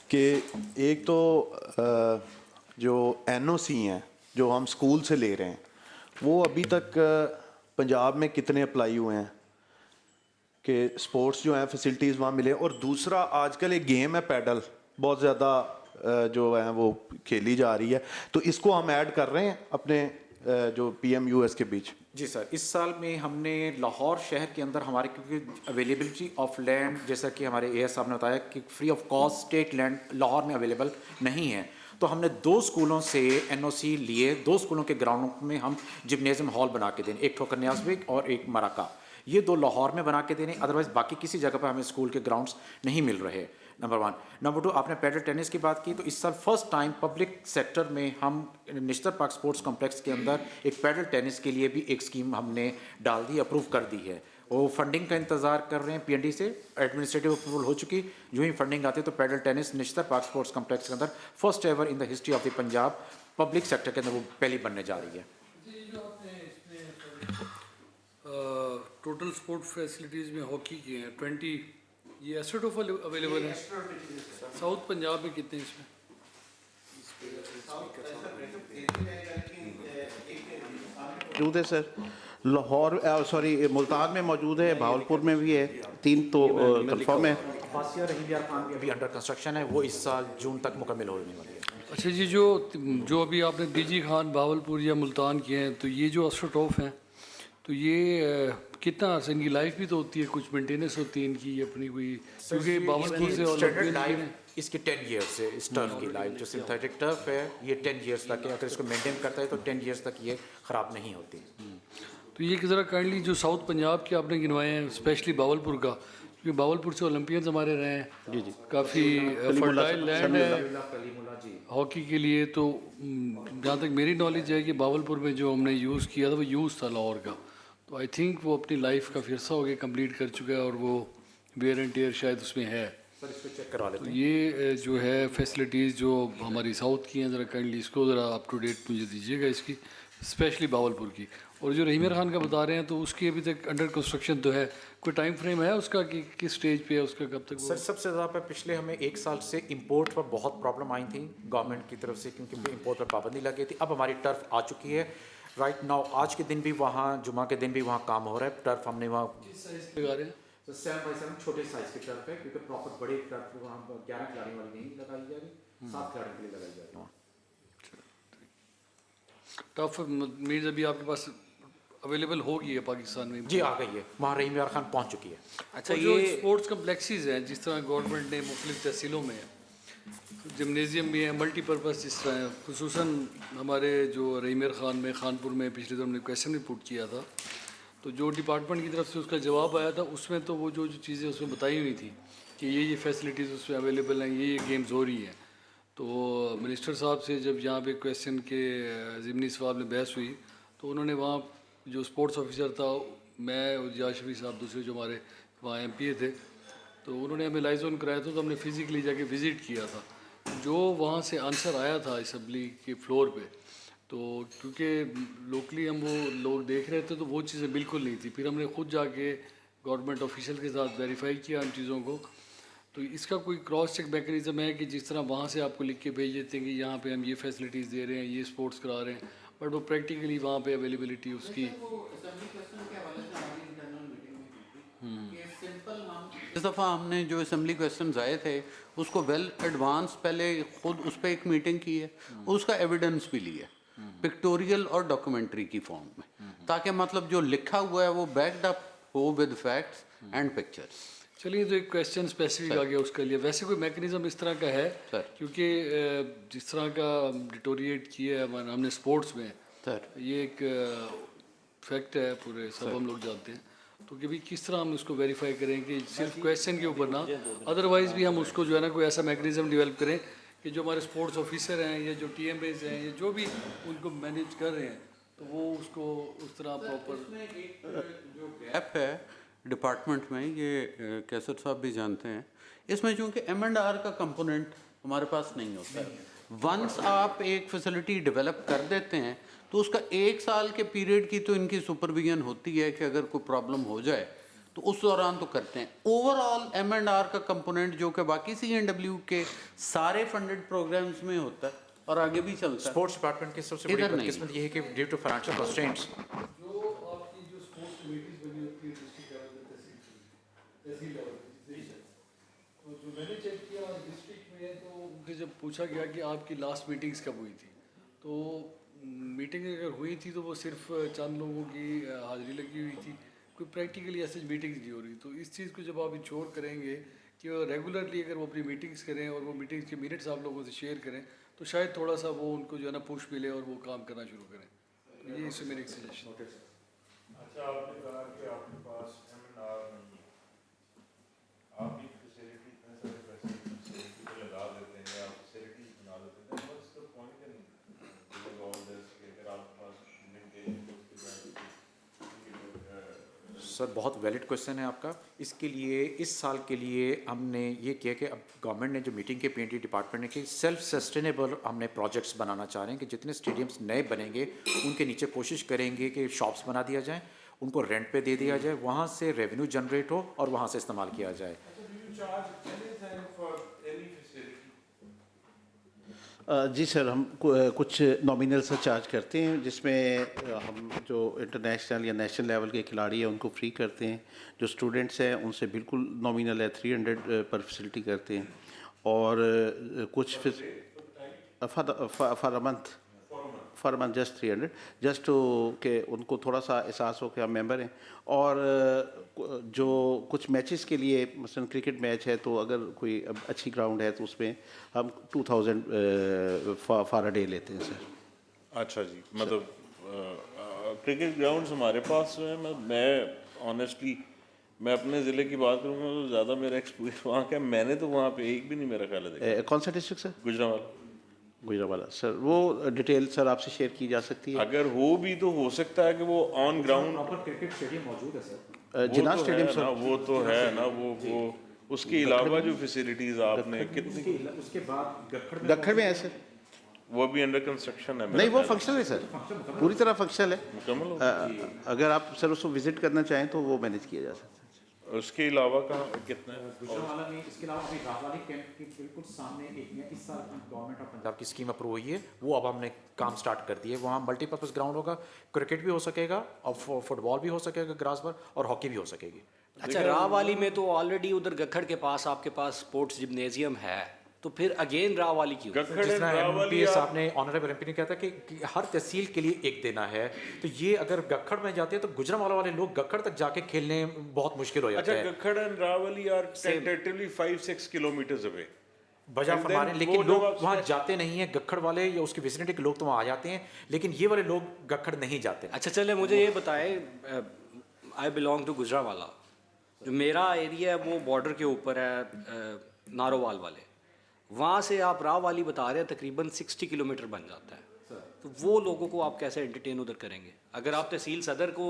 कि एक तो जो एनओसी हैं जो हम स्कूल से ले रहे हैं वो अभी तक पंजाब में कितने अप्लाई हुए हैं कि स्पोर्ट्स जो हैं फैसिलिटीज़ वहाँ मिले? और दूसरा, आजकल एक गेम है पैडल, बहुत ज़्यादा जो है वो खेली जा रही है, तो इसको हम ऐड कर रहे हैं अपने जो PMUS के बीच? जी सर, इस साल में हमने लाहौर शहर के अंदर हमारे, क्योंकि अवेलेबिलिटी ऑफ लैंड जैसा कि हमारे AS साहब ने बताया कि free of cost state land Lahore में अवेलेबल नहीं है, तो हमने 2 स्कूलों से NOC लिए। 2 स्कूलों के ग्राउंड में हम जिम्नेजियम हॉल बना के देने, एक ठोकर न्याज़ और एक मराका, ये 2 लाहौर में बना के देने। अदरवाइज़ बाकी किसी जगह पर हमें स्कूल के ग्राउंड्स नहीं मिल रहे, नंबर 1। नंबर 2, आपने पैडल टेनिस की बात की, तो इस साल फर्स्ट टाइम पब्लिक सेक्टर में हम निश्तर पार्क स्पोर्ट्स कॉम्प्लेक्स के अंदर एक पैडल टेनिस के लिए भी एक स्कीम हमने डाल दी, अप्रूव कर दी है। वो फंडिंग का इंतज़ार कर रहे हैं PND से, एडमिनिस्ट्रेटिव अप्रूवल हो चुकी। जो ही फंडिंग आती है तो paddle tennis Nishtar park sports complex के अंदर first ever in the history of the Punjab public sector के अंदर वो पहली बनने जा रही है। टोटल स्पोर्ट फैसिलिटीज़ में हॉकी की हैं 20, ये एस्ट्रोटोफ अवेलेबल है। साउथ पंजाब में कितने इसमें? मौजूद है सर, लाहौर सॉरी मुल्तान में मौजूद है, भावलपुर में भी है, 3 तो कंफर्म है। फासिया रहीमिया खान अभी अंडर कंस्ट्रक्शन है, वो इस साल जून तक मुकम्मल होने वाली है। अच्छा जी, जो अभी आपने DG खान भावलपुर या मुल्तान किए हैं, तो ये जो एस्ट्रोटॉफ हैं तो ये कितना अर्सा इनकी लाइफ भी तो होती है, कुछ मेंटेनेंस होती है इनकी अपनी कोई, क्योंकि बावलपुर से स्टैंडर्ड लाइफ इसकी 10 इयर्स है। इस टर्फ की लाइफ जो सिंथेटिक टर्फ है ये 10 इयर्स तक है, अगर इसको मेंटेन करता है तो 10 इयर्स तक ये ख़राब नहीं होती। तो ये ज़रा काइंडली जो साउथ पंजाब के आपने गिनवाए हैं, स्पेशली बावलपुर का, क्योंकि बावलपुर से ओलंपियंस हमारे रहे हैं, जी जी, काफ़ी फर्टाइल लैंड है हॉकी के लिए। तो जहाँ तक मेरी नॉलेज है कि बावलपुर में जो हमने यूज़ किया था वो यूज़ था लाहौर का, तो आई थिंक वो अपनी लाइफ का फिरसा हो गया कंप्लीट कर चुका है और वो वेयर एंड टेयर शायद उसमें है। सर इसको चेक करा लेते तो हैं। ये जो है फैसिलिटीज़ जो हमारी साउथ की हैं, ज़रा काइंडली इसको ज़रा अप टू डेट मुझे दीजिएगा इसकी, स्पेशली बावलपुर की। और जो रहीम खान का बता रहे हैं तो उसकी अभी तक अंडर कंस्ट्रक्शन तो है, कोई टाइम फ्रेम है उसका कि किस स्टेज पे है उसका, कब तक? सर सबसे ज़्यादा पिछले हमें 1 साल से इंपोर्ट पर बहुत प्रॉब्लम आई थी गवर्नमेंट की तरफ से, क्योंकि इंपोर्ट पर पाबंदी लगी थी। अब हमारी टर्फ आ चुकी है राइट नाउ, आज के दिन भी वहाँ, जुमा के दिन भी वहाँ काम हो रहा है। टर्फ हमने वहाँ लगा रहे हैं 7x7 छोटे साइज की टर्फ है, क्योंकि प्रॉपर बड़े टर्फ वहाँ 11 खिलाड़ी वाली नहीं लगाई जा रही, 7 खिलाड़ी के लिए लगाई जा रही है। टफ मीन्स अभी आपके पास अवेलेबल होगी है पाकिस्तान में? जी आ गई है, वहाँ रहीम यार खान पहुँच चुकी है। अच्छा, जो स्पोर्ट्स कम्प्लेक्सेस हैं जिस तरह गवर्नमेंट ने मुख्तलिफ तहसीलों में जिमनेजियम भी है, मल्टीपर्पज़ जिस तरह है, खुसूसन हमारे जो रहीम खान में खानपुर में पिछले दिनों हमने क्वेश्चन भी पुट किया था, तो जो डिपार्टमेंट की तरफ से उसका जवाब आया था उसमें तो वो जो चीज़ें उसमें बताई हुई थी कि ये फैसिलिटीज़ उसमें अवेलेबल हैं, ये गेम्स हो रही हैं। तो मिनिस्टर साहब से जब यहाँ पे क्वेश्चन के ज़िमनी सवाल में बहस हुई तो उन्होंने वहाँ जो स्पोर्ट्स ऑफिसर था, मैं और जिया शफी साहब दूसरे जो हमारे वहाँ MPA थे, तो उन्होंने हमें लाइजन कराया था, तो हमने फिज़िकली जाके विज़िट किया था। जो वहाँ से आंसर आया था असम्बली के फ्लोर पे, तो क्योंकि लोकली हम वो लोग देख रहे थे तो वो चीज़ें बिल्कुल नहीं थी। फिर हमने खुद जाके गवर्नमेंट ऑफिशियल के साथ वेरीफाई किया उन चीज़ों को। तो इसका कोई क्रॉस चेक मैकेनिज़्म है कि जिस तरह वहाँ से आपको लिख के भेज देते हैं कि यहाँ पे हम ये फैसिलिटीज़ दे रहे हैं, ये स्पोर्ट्स करा रहे हैं, बट वो प्रैक्टिकली वहाँ पे अवेलेबिलिटी उसकी इस दफ़ा हमने जो असम्बली क्वेश्चंस आए थे उसको वेल एडवांस पहले खुद उस पर एक मीटिंग की है, उसका एविडेंस भी लिया पिक्टोरियल और डॉक्यूमेंट्री की फॉर्म में, ताकि मतलब जो लिखा हुआ है वो बैक्ड अप हो विद फैक्ट्स एंड पिक्चर्स। चलिए, तो एक क्वेश्चन स्पेसिफिक आ गया उसके लिए। वैसे कोई मैकेनिज़्म इस तरह का है क्योंकि जिस तरह का डिटोरिएट किया है हमने स्पोर्ट्स में, ये एक फैक्ट है पूरे सब हम लोग जानते हैं, तो कि भाई किस तरह हम उसको वेरीफाई करें कि सिर्फ क्वेश्चन के ऊपर ना, अदरवाइज़ भी हम उसको जो है ना कोई ऐसा मैकेनिज़्म डेवलप करें कि जो हमारे स्पोर्ट्स ऑफिसर हैं या जो TMAs हैं या जो भी उनको मैनेज कर रहे हैं तो वो उसको उस तरह प्रॉपर। जो गैप है डिपार्टमेंट में, ये कैसर साहब भी जानते हैं, इसमें चूँकि M&R का कंपोनेंट हमारे पास नहीं होता है। वंस आप एक फैसिलिटी डेवलप कर देते हैं तो उसका 1 साल के पीरियड की तो इनकी सुपरविजन होती है कि अगर कोई प्रॉब्लम हो जाए तो उस दौरान तो करते हैं। ओवरऑल M&R का कंपोनेंट जो कि बाकी CNW के सारे फंडेड प्रोग्राम्स में होता है और आगे भी चलता है। स्पोर्ट्स डिपार्टमेंट की सबसे बड़ी बदकिस्मत ये है कि ड्यू टू फाइनेंशियल कंस्ट्रेंट्स तो जो मैंने चेक किया डिस्ट्रिक्ट में, तो उनसे जब पूछा गया कि आपकी लास्ट मीटिंग्स कब हुई थी, तो मीटिंग अगर हुई थी तो वो सिर्फ चंद लोगों की हाजिरी लगी हुई थी, कोई प्रैक्टिकली ऐसे मीटिंग्स नहीं हो रही। तो इस चीज़ को जब आप इंश्योर करेंगे कि रेगुलरली अगर वो अपनी मीटिंग्स करें और वो मीटिंग्स के मिनट्स आप लोगों से शेयर करें तो शायद थोड़ा सा वो उनको जो है ना पुश मिले और वो काम करना शुरू करें। तो ये इससे मेरी एक सजेशन। अच्छा, आपने कहा कि आपके पास M&R नहीं है, आप एक फैसिलिटी इतने सारे पैसे फैसिलिटी पे लगा देते हैं, आप फैसिलिटीज बना देते हैं, what's the point in doing all this कि अगर आपके पास मेंटेन उसके बाद सर बहुत वैलिड क्वेश्चन है आपका। इसके लिए इस साल के लिए हमने ये किया कि अब गवर्नमेंट ने जो मीटिंग के P&T डिपार्टमेंट ने कि सेल्फ सस्टेनेबल हमने प्रोजेक्ट्स बनाना चाह रहे हैं कि जितने स्टेडियम्स नए बनेंगे उनके नीचे कोशिश करेंगे कि शॉप्स बना दिया जाए, उनको रेंट पे दे दिया जाए, वहाँ से रेवेन्यू जनरेट हो और वहाँ से इस्तेमाल किया जाए। जी सर, हम कुछ नॉमिनल सा चार्ज करते हैं जिसमें हम जो इंटरनेशनल या नेशनल लेवल के खिलाड़ी हैं उनको फ्री करते हैं, जो स्टूडेंट्स हैं उनसे बिल्कुल नॉमिनल है 300 पर फैसिलिटी करते हैं, और कुछ for a month for month just 300 just two K उनको थोड़ा सा एहसास हो कि हम मेंबर हैं। और जो कुछ मैचेस के लिए मसलन क्रिकेट मैच है तो अगर कोई अच्छी ग्राउंड है तो उसमें हम 2000 फॉर अ डे लेते हैं सर। अच्छा जी, मतलब क्रिकेट ग्राउंड्स हमारे पास जो है, मैं ऑनेस्टली मैं अपने ज़िले की बात करूँगा तो ज़्यादा मेरा एक्सपीरियंस वहाँ का है, मैंने तो वहाँ पे एक भी नहीं मेरा ख्याल है देखा। कौन सा डिस्ट्रिक्ट सर? गुजरावाला सर। वो डिटेल सर आपसे शेयर की जा सकती है? अगर हो भी तो हो सकता है कि वो on ground proper cricket stadium मौजूद है सर। जिना स्टेडियम ना, वो तो है ना, वो उसके अलावा जो फैसिलिटीज आपने कितनी, उसके बाद गखड़ में है सर। वो भी अंडर कंस्ट्रक्शन है। नहीं, वो फंक्शनल है सर, पूरी तरह फंक्शनल है। मुकम्मल अगर आप सर उसको विजिट करना चाहें तो वो मैनेज किया जा सकता है। उसके अलावा कहाँ कितना है? गुजरावाला में, इसके अलावा अभी राववाली कैंप के बिल्कुल सामने एक नया इस साल की गवर्नमेंट ऑफ पंजाब की स्कीम अप्रूव हुई है, वो अब हमने काम स्टार्ट कर दिए। वहाँ मल्टीपर्पज़ ग्राउंड होगा, क्रिकेट भी हो सकेगा और फुटबॉल भी हो सकेगा ग्रास पर, और हॉकी भी हो सकेगी। अच्छा, राववाली में तो ऑलरेडी उधर गखड़ के पास आपके पास स्पोर्ट्स जिम्नेजियम है, तो फिर अगेन राववाली क्यों? जिस तरह एमपी साहब ने, ऑनरेबल एमपी ने कहा था कि हर तहसील के लिए एक देना है, तो ये अगर गखड़ में जाते हैं तो गुजरांवाला वाले लोग गखड़ तक जाके खेलने बहुत मुश्किल हो जाता है। अच्छा, Gakhar and Rahwali are tentatively 5-6 kilometres away. बजा फरमाने, लेकिन लोग वहाँ जाते नहीं हैं, गखड़ वाले या उसकी विसिनिटी के लोग तो वहाँ आ जाते हैं, लेकिन ये वाले लोग गखड़ नहीं जाते। अच्छा चले, मुझे ये बताए, आई बिलोंग टू गुजरांवाला, जो मेरा एरिया है वो बॉर्डर के ऊपर है, नारोवाल वाले, वहाँ से आप राववाली बता रहे हैं तकरीबन 60 किलोमीटर बन जाता है, तो वो लोगों को आप कैसे एंटरटेन उधर करेंगे? अगर आप तहसील सदर को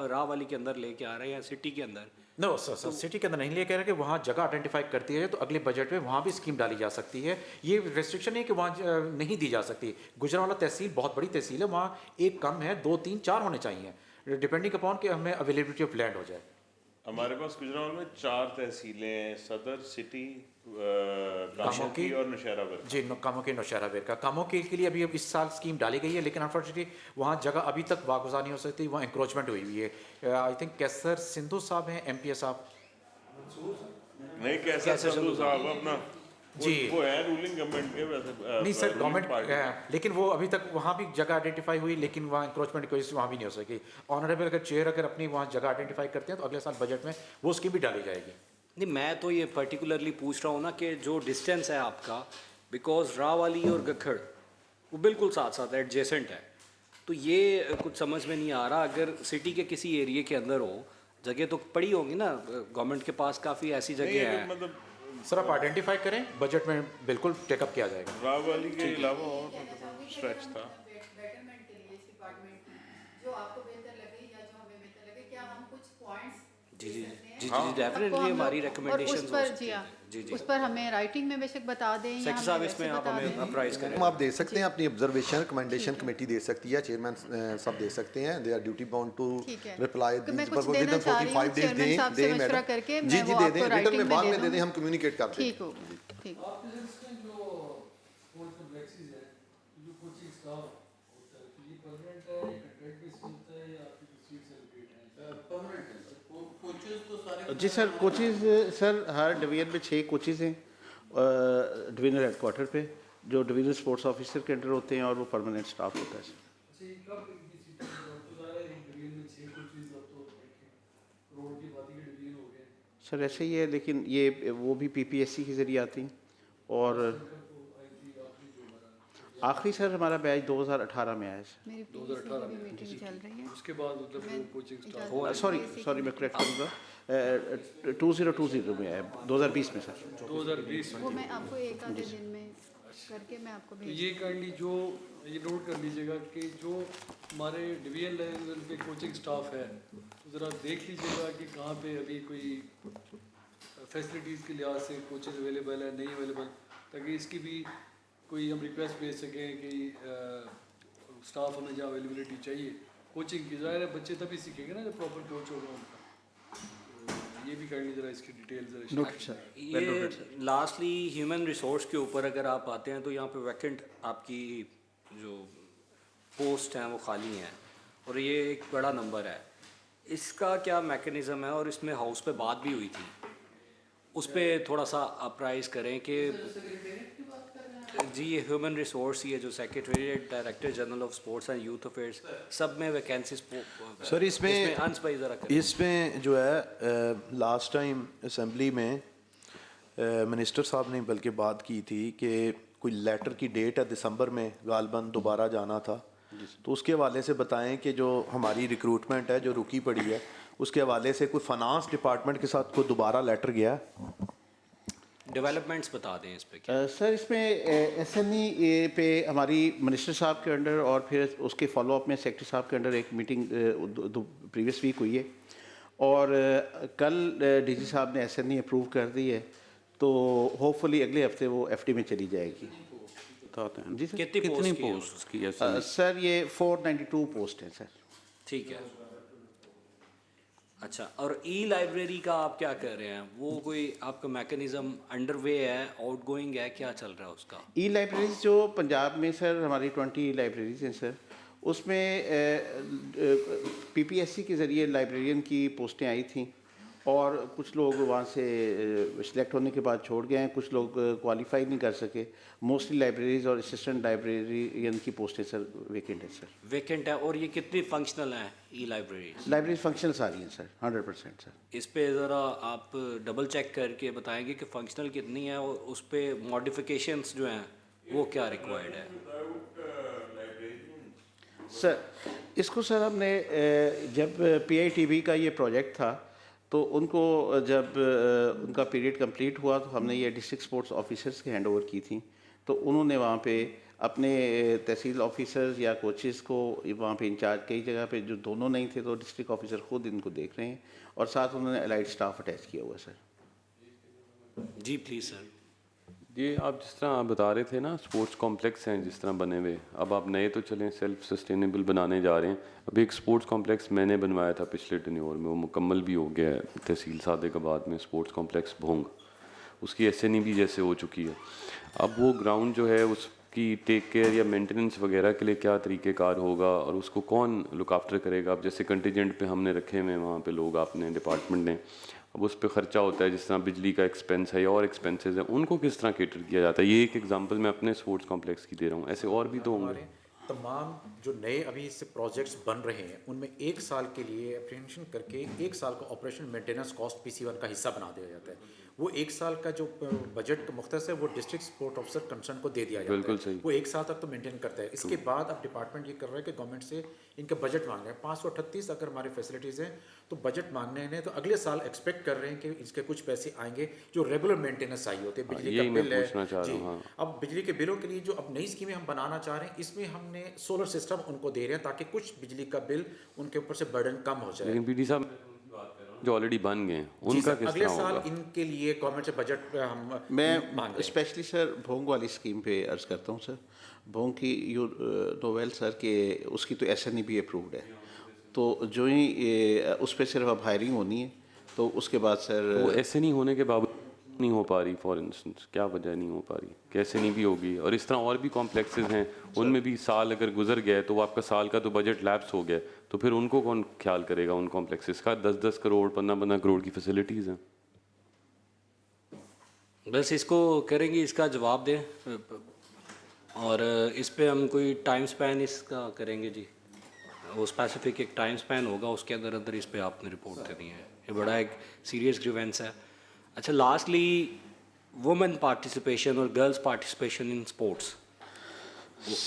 राववाली के अंदर लेके आ रहे हैं या सिटी के अंदर? नो सर, सिटी के अंदर नहीं लेके आ रहे, कि वहाँ जगह आइडेंटिफाई करती है तो अगले बजट में वहाँ भी स्कीम डाली जा सकती है। ये रेस्ट्रिक्शन है कि वहाँ नहीं दी जा सकती। गुजरांवाला तहसील बहुत बड़ी तहसील है, वहाँ एक कम है, 2, 3, 4 होने चाहिए, डिपेंडिंग अपॉन कि हमें अवेलेबिलिटी ऑफ लैंड हो जाए। हमारे पास गुजरांवाला में 4 तहसीलें हैं, सदर, सिटी, कामोकी और नौशहरा वेरका। जी, कामोकी नौशहरा वेरका। कामोकी के लिए अभी इस साल स्कीम डाली गई है, लेकिन अनफॉर्चुनेटली वहाँ जगह अभी तक वागुजार नहीं हो सकती, वहाँ इंक्रोचमेंट हुई हुई है। आई थिंक कैसर सिंधु साहब हैं, एमपीए साहब नहीं, कैसर सिंधु साहब अपना जी, वो है रूलिंग गवर्नमेंट के वैसे नहीं सर, गवर्नमेंट, लेकिन वो अभी तक वहाँ भी जगह आइडेंटिफाई हुई, लेकिन वहाँ इंक्रोचमेंट की वजह से वहाँ भी नहीं हो सकी। ऑनरेबल अगर चेयर अगर अपनी वहाँ जगह आइडेंटिफाई करते हैं तो अगले साल बजट में वो स्कीम भी डाली जाएगी। नहीं, मैं तो ये पर्टिकुलरली पूछ रहा हूँ ना कि जो डिस्टेंस है आपका, बिकॉज राववाली और गखड़ वो बिल्कुल साथ साथ एडजेसेंट है, तो ये कुछ समझ में नहीं आ रहा। अगर सिटी के किसी एरिया के अंदर हो, जगह तो पड़ी होंगी ना, गवर्नमेंट के पास काफ़ी ऐसी जगह है। मतलब सर आप आइडेंटिफाई करें, बजट में बिल्कुल टेकअप किया जाएगा। राववाली के अलावा और स्ट्रेच था बेटरमेंट के लिए इस डिपार्टमेंट जो आपको बेहतर लगे या जो हमें बेहतर लगे, क्या हम कुछ पॉइंट्स जी जी जी जी डेफिनेटली हमारी रिकमेंडेशन उस पर हमें राइटिंग में बेशक बता दें, सेक्रेटरी साहब इसमें आप हमें अप्राइज करें। आप दे सकते हैं, अपनी ऑब्जर्वेशन रिकमेंडेशन कमेटी दे सकती है, चेयरमैन सब दे सकते हैं, they are duty bound to reply मैं कुछ देना चाह रही हूं, चेयरमैन साहब से मशवरा करके जी जी दे दें, रिटर्न में बाद में दे दें, हम कम्युनिकेट कर दें। ठीक होगा, ठीक। जी सर, कोचेज़ सर हर डिवीजन में 6 कोचेज़ हैं डिवीजनल हेडक्वार्टर पे, जो डिवीजनल स्पोर्ट्स ऑफिसर के अंडर होते हैं, और वो परमानेंट स्टाफ होता है सर। ऐसे ही है, लेकिन ये वो भी पीपीएससी के ज़रिए आती हैं। और आखिरी सर हमारा बैच 2018 में आया सर। 2018 में मीटिंग चल रही है, उसके बाद मतलब कोचिंग स्टार्ट सॉरी मैं करेक्ट करूँगा, 2020 में आया, 2020 में सर। 2020 में वो मैं आपको एक आधे दिन में करके मैं आपको तो ये काइंडली जो ये नोट कर लीजिएगा कि जो हमारे डिवीजन लेवल पे कोचिंग स्टाफ है, तो ज़रा देख लीजिएगा कि कहाँ पे अभी कोई फैसिलिटीज़ के लिहाज से कोचेज अवेलेबल है, नहीं अवेलेबल, ताकि इसकी भी कोई हम रिक्वेस्ट भेज सकें कि स्टाफ हमें जहाँ अवेलेबिलिटी चाहिए कोचिंग की। ज़ाहिर है बच्चे तभी सीखेंगे ना जब प्रॉपर कोच होगा उनका। तो ये भी काइंडली ज़रा इसकी डिटेल्स ये लास्टली ह्यूमन रिसोर्स के ऊपर अगर आप आते हैं तो यहाँ पे वैकेंट आपकी जो पोस्ट हैं वो खाली हैं, और ये एक बड़ा नंबर है। इसका क्या मैकेनिज़्म है, और इसमें हाउस पे बात भी हुई थी, उस पर थोड़ा सा अप्राइज करें कि जी ये ह्यूमन रिसोर्स, ये जो secretariat director general of sports and youth affairs, सब में वैकेंसीज सर इसमें अंश भाई ज़रा करें। इसमें जो है लास्ट टाइम असेंबली में मिनिस्टर साहब ने बल्कि बात की थी कि कोई लेटर की डेट है दिसंबर में गालबन दोबारा जाना था, तो उसके हवाले से बताएं कि जो हमारी रिक्रूटमेंट है जो रुकी पड़ी है उसके हवाले से कोई फाइनेंस डिपार्टमेंट के साथ कोई दोबारा लेटर गया है? डेवलपमेंट बता दें इस पे। सर इसमें SNE पे हमारी मिनिस्टर साहब के अंडर और फिर उसके फॉलोअप में सेक्रेटरी साहब के अंडर एक मीटिंग प्रीवियस वीक हुई है और कल DG साहब ने SNE अप्रूव कर दी है, तो होपफुली अगले हफ्ते वो FD में चली जाएगी। जी सर, कितनी पोस्ट की है सर ये 492 पोस्ट है सर। ठीक है। अच्छा, और ई-लाइब्रेरी का आप क्या कर रहे हैं? वो कोई आपका मैकेनिज्म अंडरवे है, आउटगोइंग है, क्या चल रहा है उसका? ई-लाइब्रेरीज जो पंजाब में सर हमारी 20 लाइब्रेरीज हैं सर, उसमें PPSC के ज़रिए लाइब्रेरियन की पोस्टें आई थी और कुछ लोग वहाँ से सिलेक्ट होने के बाद छोड़ गए हैं, कुछ लोग क्वालिफाई नहीं कर सके। मोस्टली लाइब्रेरीज और असिस्टेंट लाइब्रेरियन की पोस्टें सर वेकेंट है सर। वेकेंट है। और ये कितनी फंक्शनल हैं ई-लाइब्रेरीज? लाइब्रेरी फंक्शनल सारी हैं सर, 100% सर। इस पे ज़रा आप डबल चेक करके बताएंगे कि फंक्शनल कितनी है और उस पे मॉडिफिकेशंस जो हैं वो क्या रिक्वायर्ड है? सर इसको सर हमने जब PITB का ये प्रोजेक्ट था तो उनको जब उनका पीरियड कंप्लीट हुआ तो हमने ये डिस्ट्रिक्ट स्पोर्ट्स ऑफिसर्स के हैंड ओवर की थी, तो उन्होंने वहाँ पे अपने तहसील ऑफिसर्स या कोचेस को वहाँ पे इंचार्ज, कई जगह पे जो दोनों नहीं थे तो डिस्ट्रिक्ट ऑफिसर खुद इनको देख रहे हैं और साथ उन्होंने अलाइड स्टाफ अटैच किया हुआ सर। Ji please sir. ये आप जिस तरह आप बता रहे थे ना, स्पोर्ट्स कॉम्प्लेक्स हैं जिस तरह बने हुए, अब आप नए तो चलें सेल्फ सस्टेनेबल बनाने जा रहे हैं। अभी एक स्पोर्ट्स कॉम्प्लेक्स मैंने बनवाया था पिछले टेन्योर में, वो मुकम्मल भी हो गया है तहसील सादिकाबाद में, स्पोर्ट्स कॉम्प्लेक्स भोंग, उसकी SNE भी जैसे हो चुकी है। अब वो ग्राउंड जो है उसकी टेक केयर या मेंटेनेंस वगैरह के लिए क्या तरीक़ेकार होगा और उसको कौन लुक आफ्टर करेगा? अब जैसे कंटीजेंट पे हमने रखे हुए हैं वहाँ पे लोग, आपने डिपार्टमेंट ने, अब उस पर ख़र्चा होता है, जिस तरह बिजली का एक्सपेंस है या और एक्सपेंसेस है, उनको किस तरह केटर किया जाता है? ये एक एग्जांपल मैं अपने स्पोर्ट्स कॉम्प्लेक्स की दे रहा हूँ, ऐसे और भी तो होंगे। तमाम जो नए अभी से प्रोजेक्ट्स बन रहे हैं उनमें 1 साल के लिए अप्रीहेंशन करके 1 साल का ऑपरेशन मेंटेनेंस कॉस्ट PC1 का हिस्सा बना दिया जाता है। वो 1 साल का जो बजट का मुख्तस है वो डिस्ट्रिक्ट स्पोर्ट ऑफिसर कंसर्न को दे दिया जाता है। वो 1 साल तक तो मेंटेन करता है। इसके बाद अब डिपार्टमेंट ये कर रहा है कि गवर्नमेंट से इनके बजट मांग रहे हैं। 538 अगर हमारी फैसिलिटीज़ हैं तो बजट मांगने हैं, तो अगले साल एक्सपेक्ट कर रहे हैं कि इसके कुछ पैसे आएंगे जो रेगुलर मेंटेनेंस चाहिए होते हैं। बिजली का बिल है जी, अब बिजली के बिलों के लिए जो अब नई स्कीमें हम बनाना चाह रहे हैं, इसमें हमने सोलर सिस्टम उनको दे रहे हैं ताकि कुछ बिजली का बिल उनके ऊपर से बर्डन कम हो जाए। लेकिन PD साहब जो ऑलरेडी बन गए हैं उनका किस अगले तरह साल होगा? इनके लिए गवर्नमेंट से बजट हम मैं स्पेशली सर भोंग वाली स्कीम पे अर्ज़ करता हूँ सर। भोंग की यू नोवेल सर के उसकी तो SNE भी अप्रूव्ड है, तो जो ही उस पर सिर्फ अब हायरिंग होनी है, तो उसके बाद सर वो SNE होने के बावजूद नहीं हो पा रही, फॉर इंस्टेंस क्या वजह नहीं हो पा रही? कैसे नहीं भी होगी? और इस तरह और भी कॉम्प्लेक्सेस हैं, उनमें भी साल अगर गुजर गया तो वो आपका साल का तो बजट लैप्स हो गया, तो फिर उनको कौन ख्याल करेगा? उन कॉम्प्लेक्सेस का 10-10 करोड़ 15-15 करोड़ की फैसिलिटीज़ हैं। बस इसको करेंगे, इसका जवाब दें और इस पे हम कोई टाइम स्पैन इसका करेंगे जी। वो स्पेसिफिक एक टाइम स्पैन होगा, उसके अंदर अंदर इस पे आपने रिपोर्ट करनी है। ये बड़ा एक सीरियस ग्रीवेंस है। अच्छा, लास्टली वुमेन पार्टिसिपेशन और गर्ल्स पार्टिसिपेशन इन स्पोर्ट्स,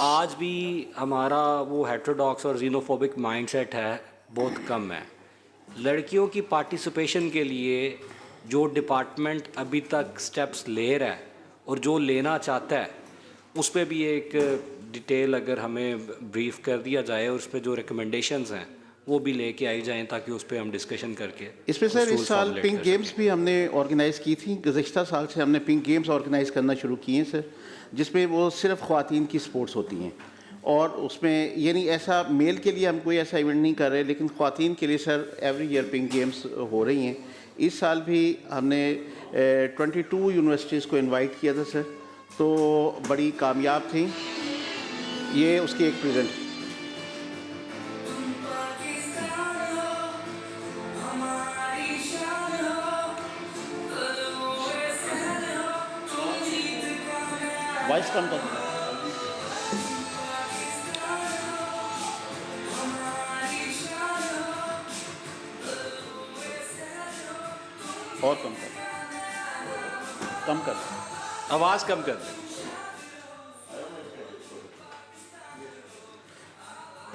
आज भी हमारा वो हेटेरोडॉक्स और जीनोफोबिक माइंडसेट है, बहुत कम है। लड़कियों की पार्टिसिपेशन के लिए जो डिपार्टमेंट अभी तक स्टेप्स ले रहा है और जो लेना चाहता है, उस पर भी एक डिटेल अगर हमें ब्रीफ कर दिया जाए और उस पर जो रिकमेंडेशंस हैं वो भी लेके आई जाएं, ताकि उस पर हम डिस्कशन करके इसमें सर इस साल पिंक गेम्स भी हमने ऑर्गेनाइज़ की थी। गुज़श्ता साल से हमने पिंक गेम्स ऑर्गेनाइज़ करना शुरू किए हैं सर, जिसमें वो सिर्फ ख़वातीन की स्पोर्ट्स होती हैं और उसमें यानी ऐसा मेल के लिए हम कोई ऐसा इवेंट नहीं कर रहे, लेकिन ख़वातीन के लिए sir every year pink games हो रही हैं। इस साल भी हमने 22 यूनिवर्सिटीज़ को इनवाइट किया था सर, तो बड़ी कामयाब थी। ये उसकी एक प्रेजेंट वॉइस कम कर दो। और कम कर, कम कर, आवाज़ कम कर दें।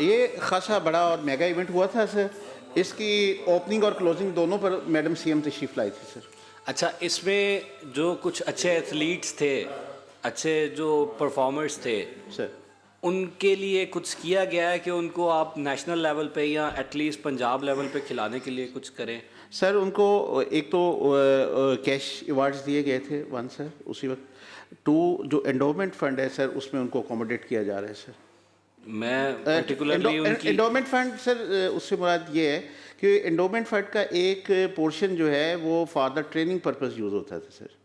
ये खासा बड़ा और मेगा इवेंट हुआ था सर। इसकी ओपनिंग और क्लोजिंग दोनों पर मैडम सीएम तशरीफ लाई थी सर। अच्छा, इसमें जो कुछ अच्छे एथलीट्स थे, अच्छे जो परफॉर्मर्स थे सर, उनके लिए कुछ किया गया है कि उनको आप नेशनल लेवल पे या एटलीस्ट पंजाब लेवल पे खिलाने के लिए कुछ करें? सर उनको एक तो कैश अवार्ड्स दिए गए थे, वन सर उसी वक्त। टू, जो एंडोमेंट फंड है सर उसमें उनको अकोमोडेट किया जा रहा है सर। मैं पर्टिकुलरली उनकी एंडोमेंट फंड सर, उससे मुराद ये है कि एंडोमेंट फंड का एक पोर्शन जो है वो for the training purpose use होता था सर।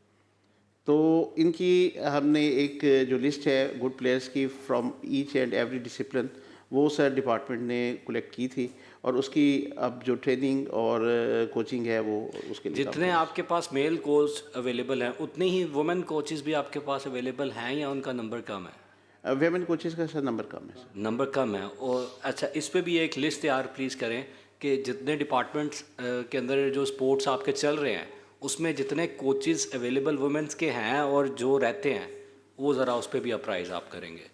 तो इनकी हमने एक जो लिस्ट है गुड प्लेयर्स की from each and every discipline, वो सर डिपार्टमेंट ने कलेक्ट की थी और उसकी अब जो ट्रेनिंग और कोचिंग है वो उसके लिए जितने आपके पास मेल कोच अवेलेबल हैं उतने ही वुमेन कोचेस भी आपके पास अवेलेबल हैं या उनका नंबर कम है? वेमेन कोचेस का सर नंबर कम है सर। नंबर कम है। और अच्छा, इस पे भी एक लिस्ट तैयार प्लीज़ करें कि जितने डिपार्टमेंट्स के अंदर जो स्पोर्ट्स आपके चल रहे हैं उसमें जितने कोचेस अवेलेबल वुमेंस के हैं और जो रहते हैं वो ज़रा उस पर भी अप्राइज आप करेंगे।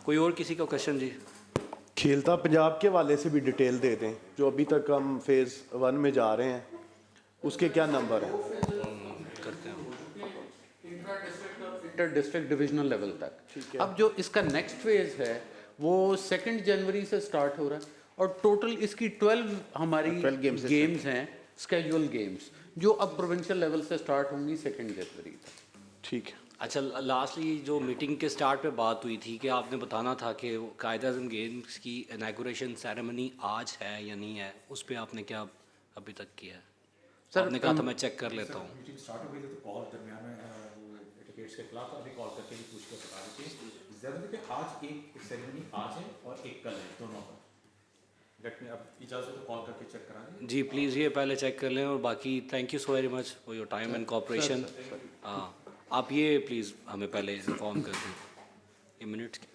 कोई और किसी का क्वेश्चन जी? खेलता पंजाब के वाले से भी डिटेल दे दें, जो अभी तक हम फेज़ 1 में जा रहे हैं उसके क्या नंबर हैं? करते हैं इंटर डिस्ट्रिक्ट डिविजनल लेवल तक। अब जो इसका नेक्स्ट फेज है वो 2 जनवरी से स्टार्ट हो रहा है और टोटल इसकी 12 हमारी 12 गेम्स हैं, स्केड्यूल गेम्स, जो अब प्रोविंशियल लेवल से स्टार्ट होंगी 2 जनवरी तक। ठीक है। अच्छा, लास्टली जो मीटिंग के स्टार्ट पे बात हुई थी कि आपने बताना था कि कायद-ए-आज़म गेम्स की इनॉग्रेशन सेरेमनी आज है या नहीं है, उस पर आपने क्या अभी तक किया है? सर, आपने कहा था मैं चेक कर लेता हूँ। मीटिंग स्टार्ट हो गई थी तो कॉल दरमियान में एटिकेट्स के खिलाफ अभी कॉल करके भी पूछ के बता रहे थे ज़रूरी कि आज एक सेरेमनी आज है और एक कल है, दोनों का। लेट मी अब इजाज़त तो कॉल करके चेक करा दें। जी प्लीज़ ये पहले चेक कर लें और बाकी thank you so very much for your time and cooperation. हाँ, आप ये प्लीज़ हमें पहले इन्फॉर्म कर दें ये मिनट्स की।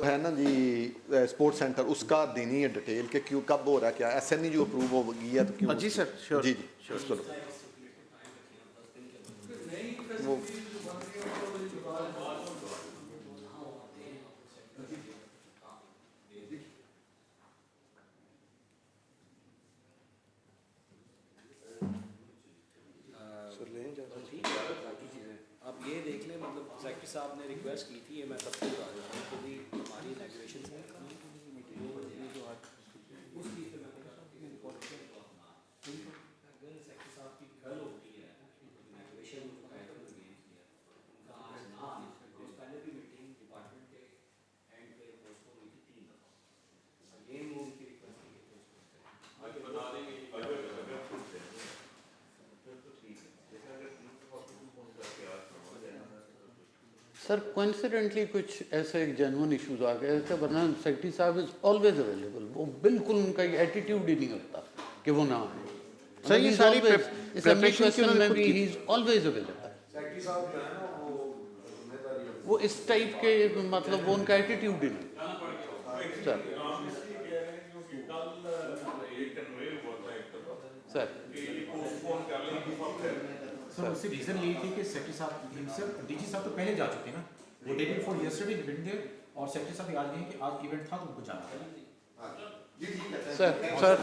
है ना जी स्पोर्ट्स सेंटर, उसका देनी है डिटेल कि क्यों कब हो रहा है, क्या SNE जो अप्रूव हो गई है तो क्यों? जी सर, श्योर जी जी चलो वो आप ये देख लें, मतलब सेक्रेटरी साहब ने रिक्वेस्ट की थी, ये मैं सबको बता देता हूँ कि हमारी इनॉग्रेशन से सेक्रेटरी साहब की कल होती है इनॉग्रेशन उनका आज ना पहले भी मीटिंग डिपार्टमेंट के एंड पे पोस्टपोन हुई थी 3 दफ़ा। अगेन वो उनकी रिक्वेस्ट थी कि आज बता देंगे कि सर कोइंसिडेंटली कुछ ऐसे जेन्युइन इश्यूज आ गए थे, वरना सेक्रेटरी साहब इज ऑलवेज अवेलेबल। वो बिल्कुल उनका एटीट्यूड ही नहीं होता कि वो ना आए। सर ये सारी प्रिपरेशन में भी ही इज ऑलवेज अवेलेबल। वो इस टाइप के मतलब वो उनका एटीट्यूड ही नहीं सर। सर उससे रीज़न यही थी कि सेक्रेटरी साहब डीजी साहब तो पहले जा चुके हैं ना, वो डे बिफोर यस्टरडे इवेंट थे और सेक्रेटरी साहब याद नहीं कि आज इवेंट था तो उनको जाना था। सर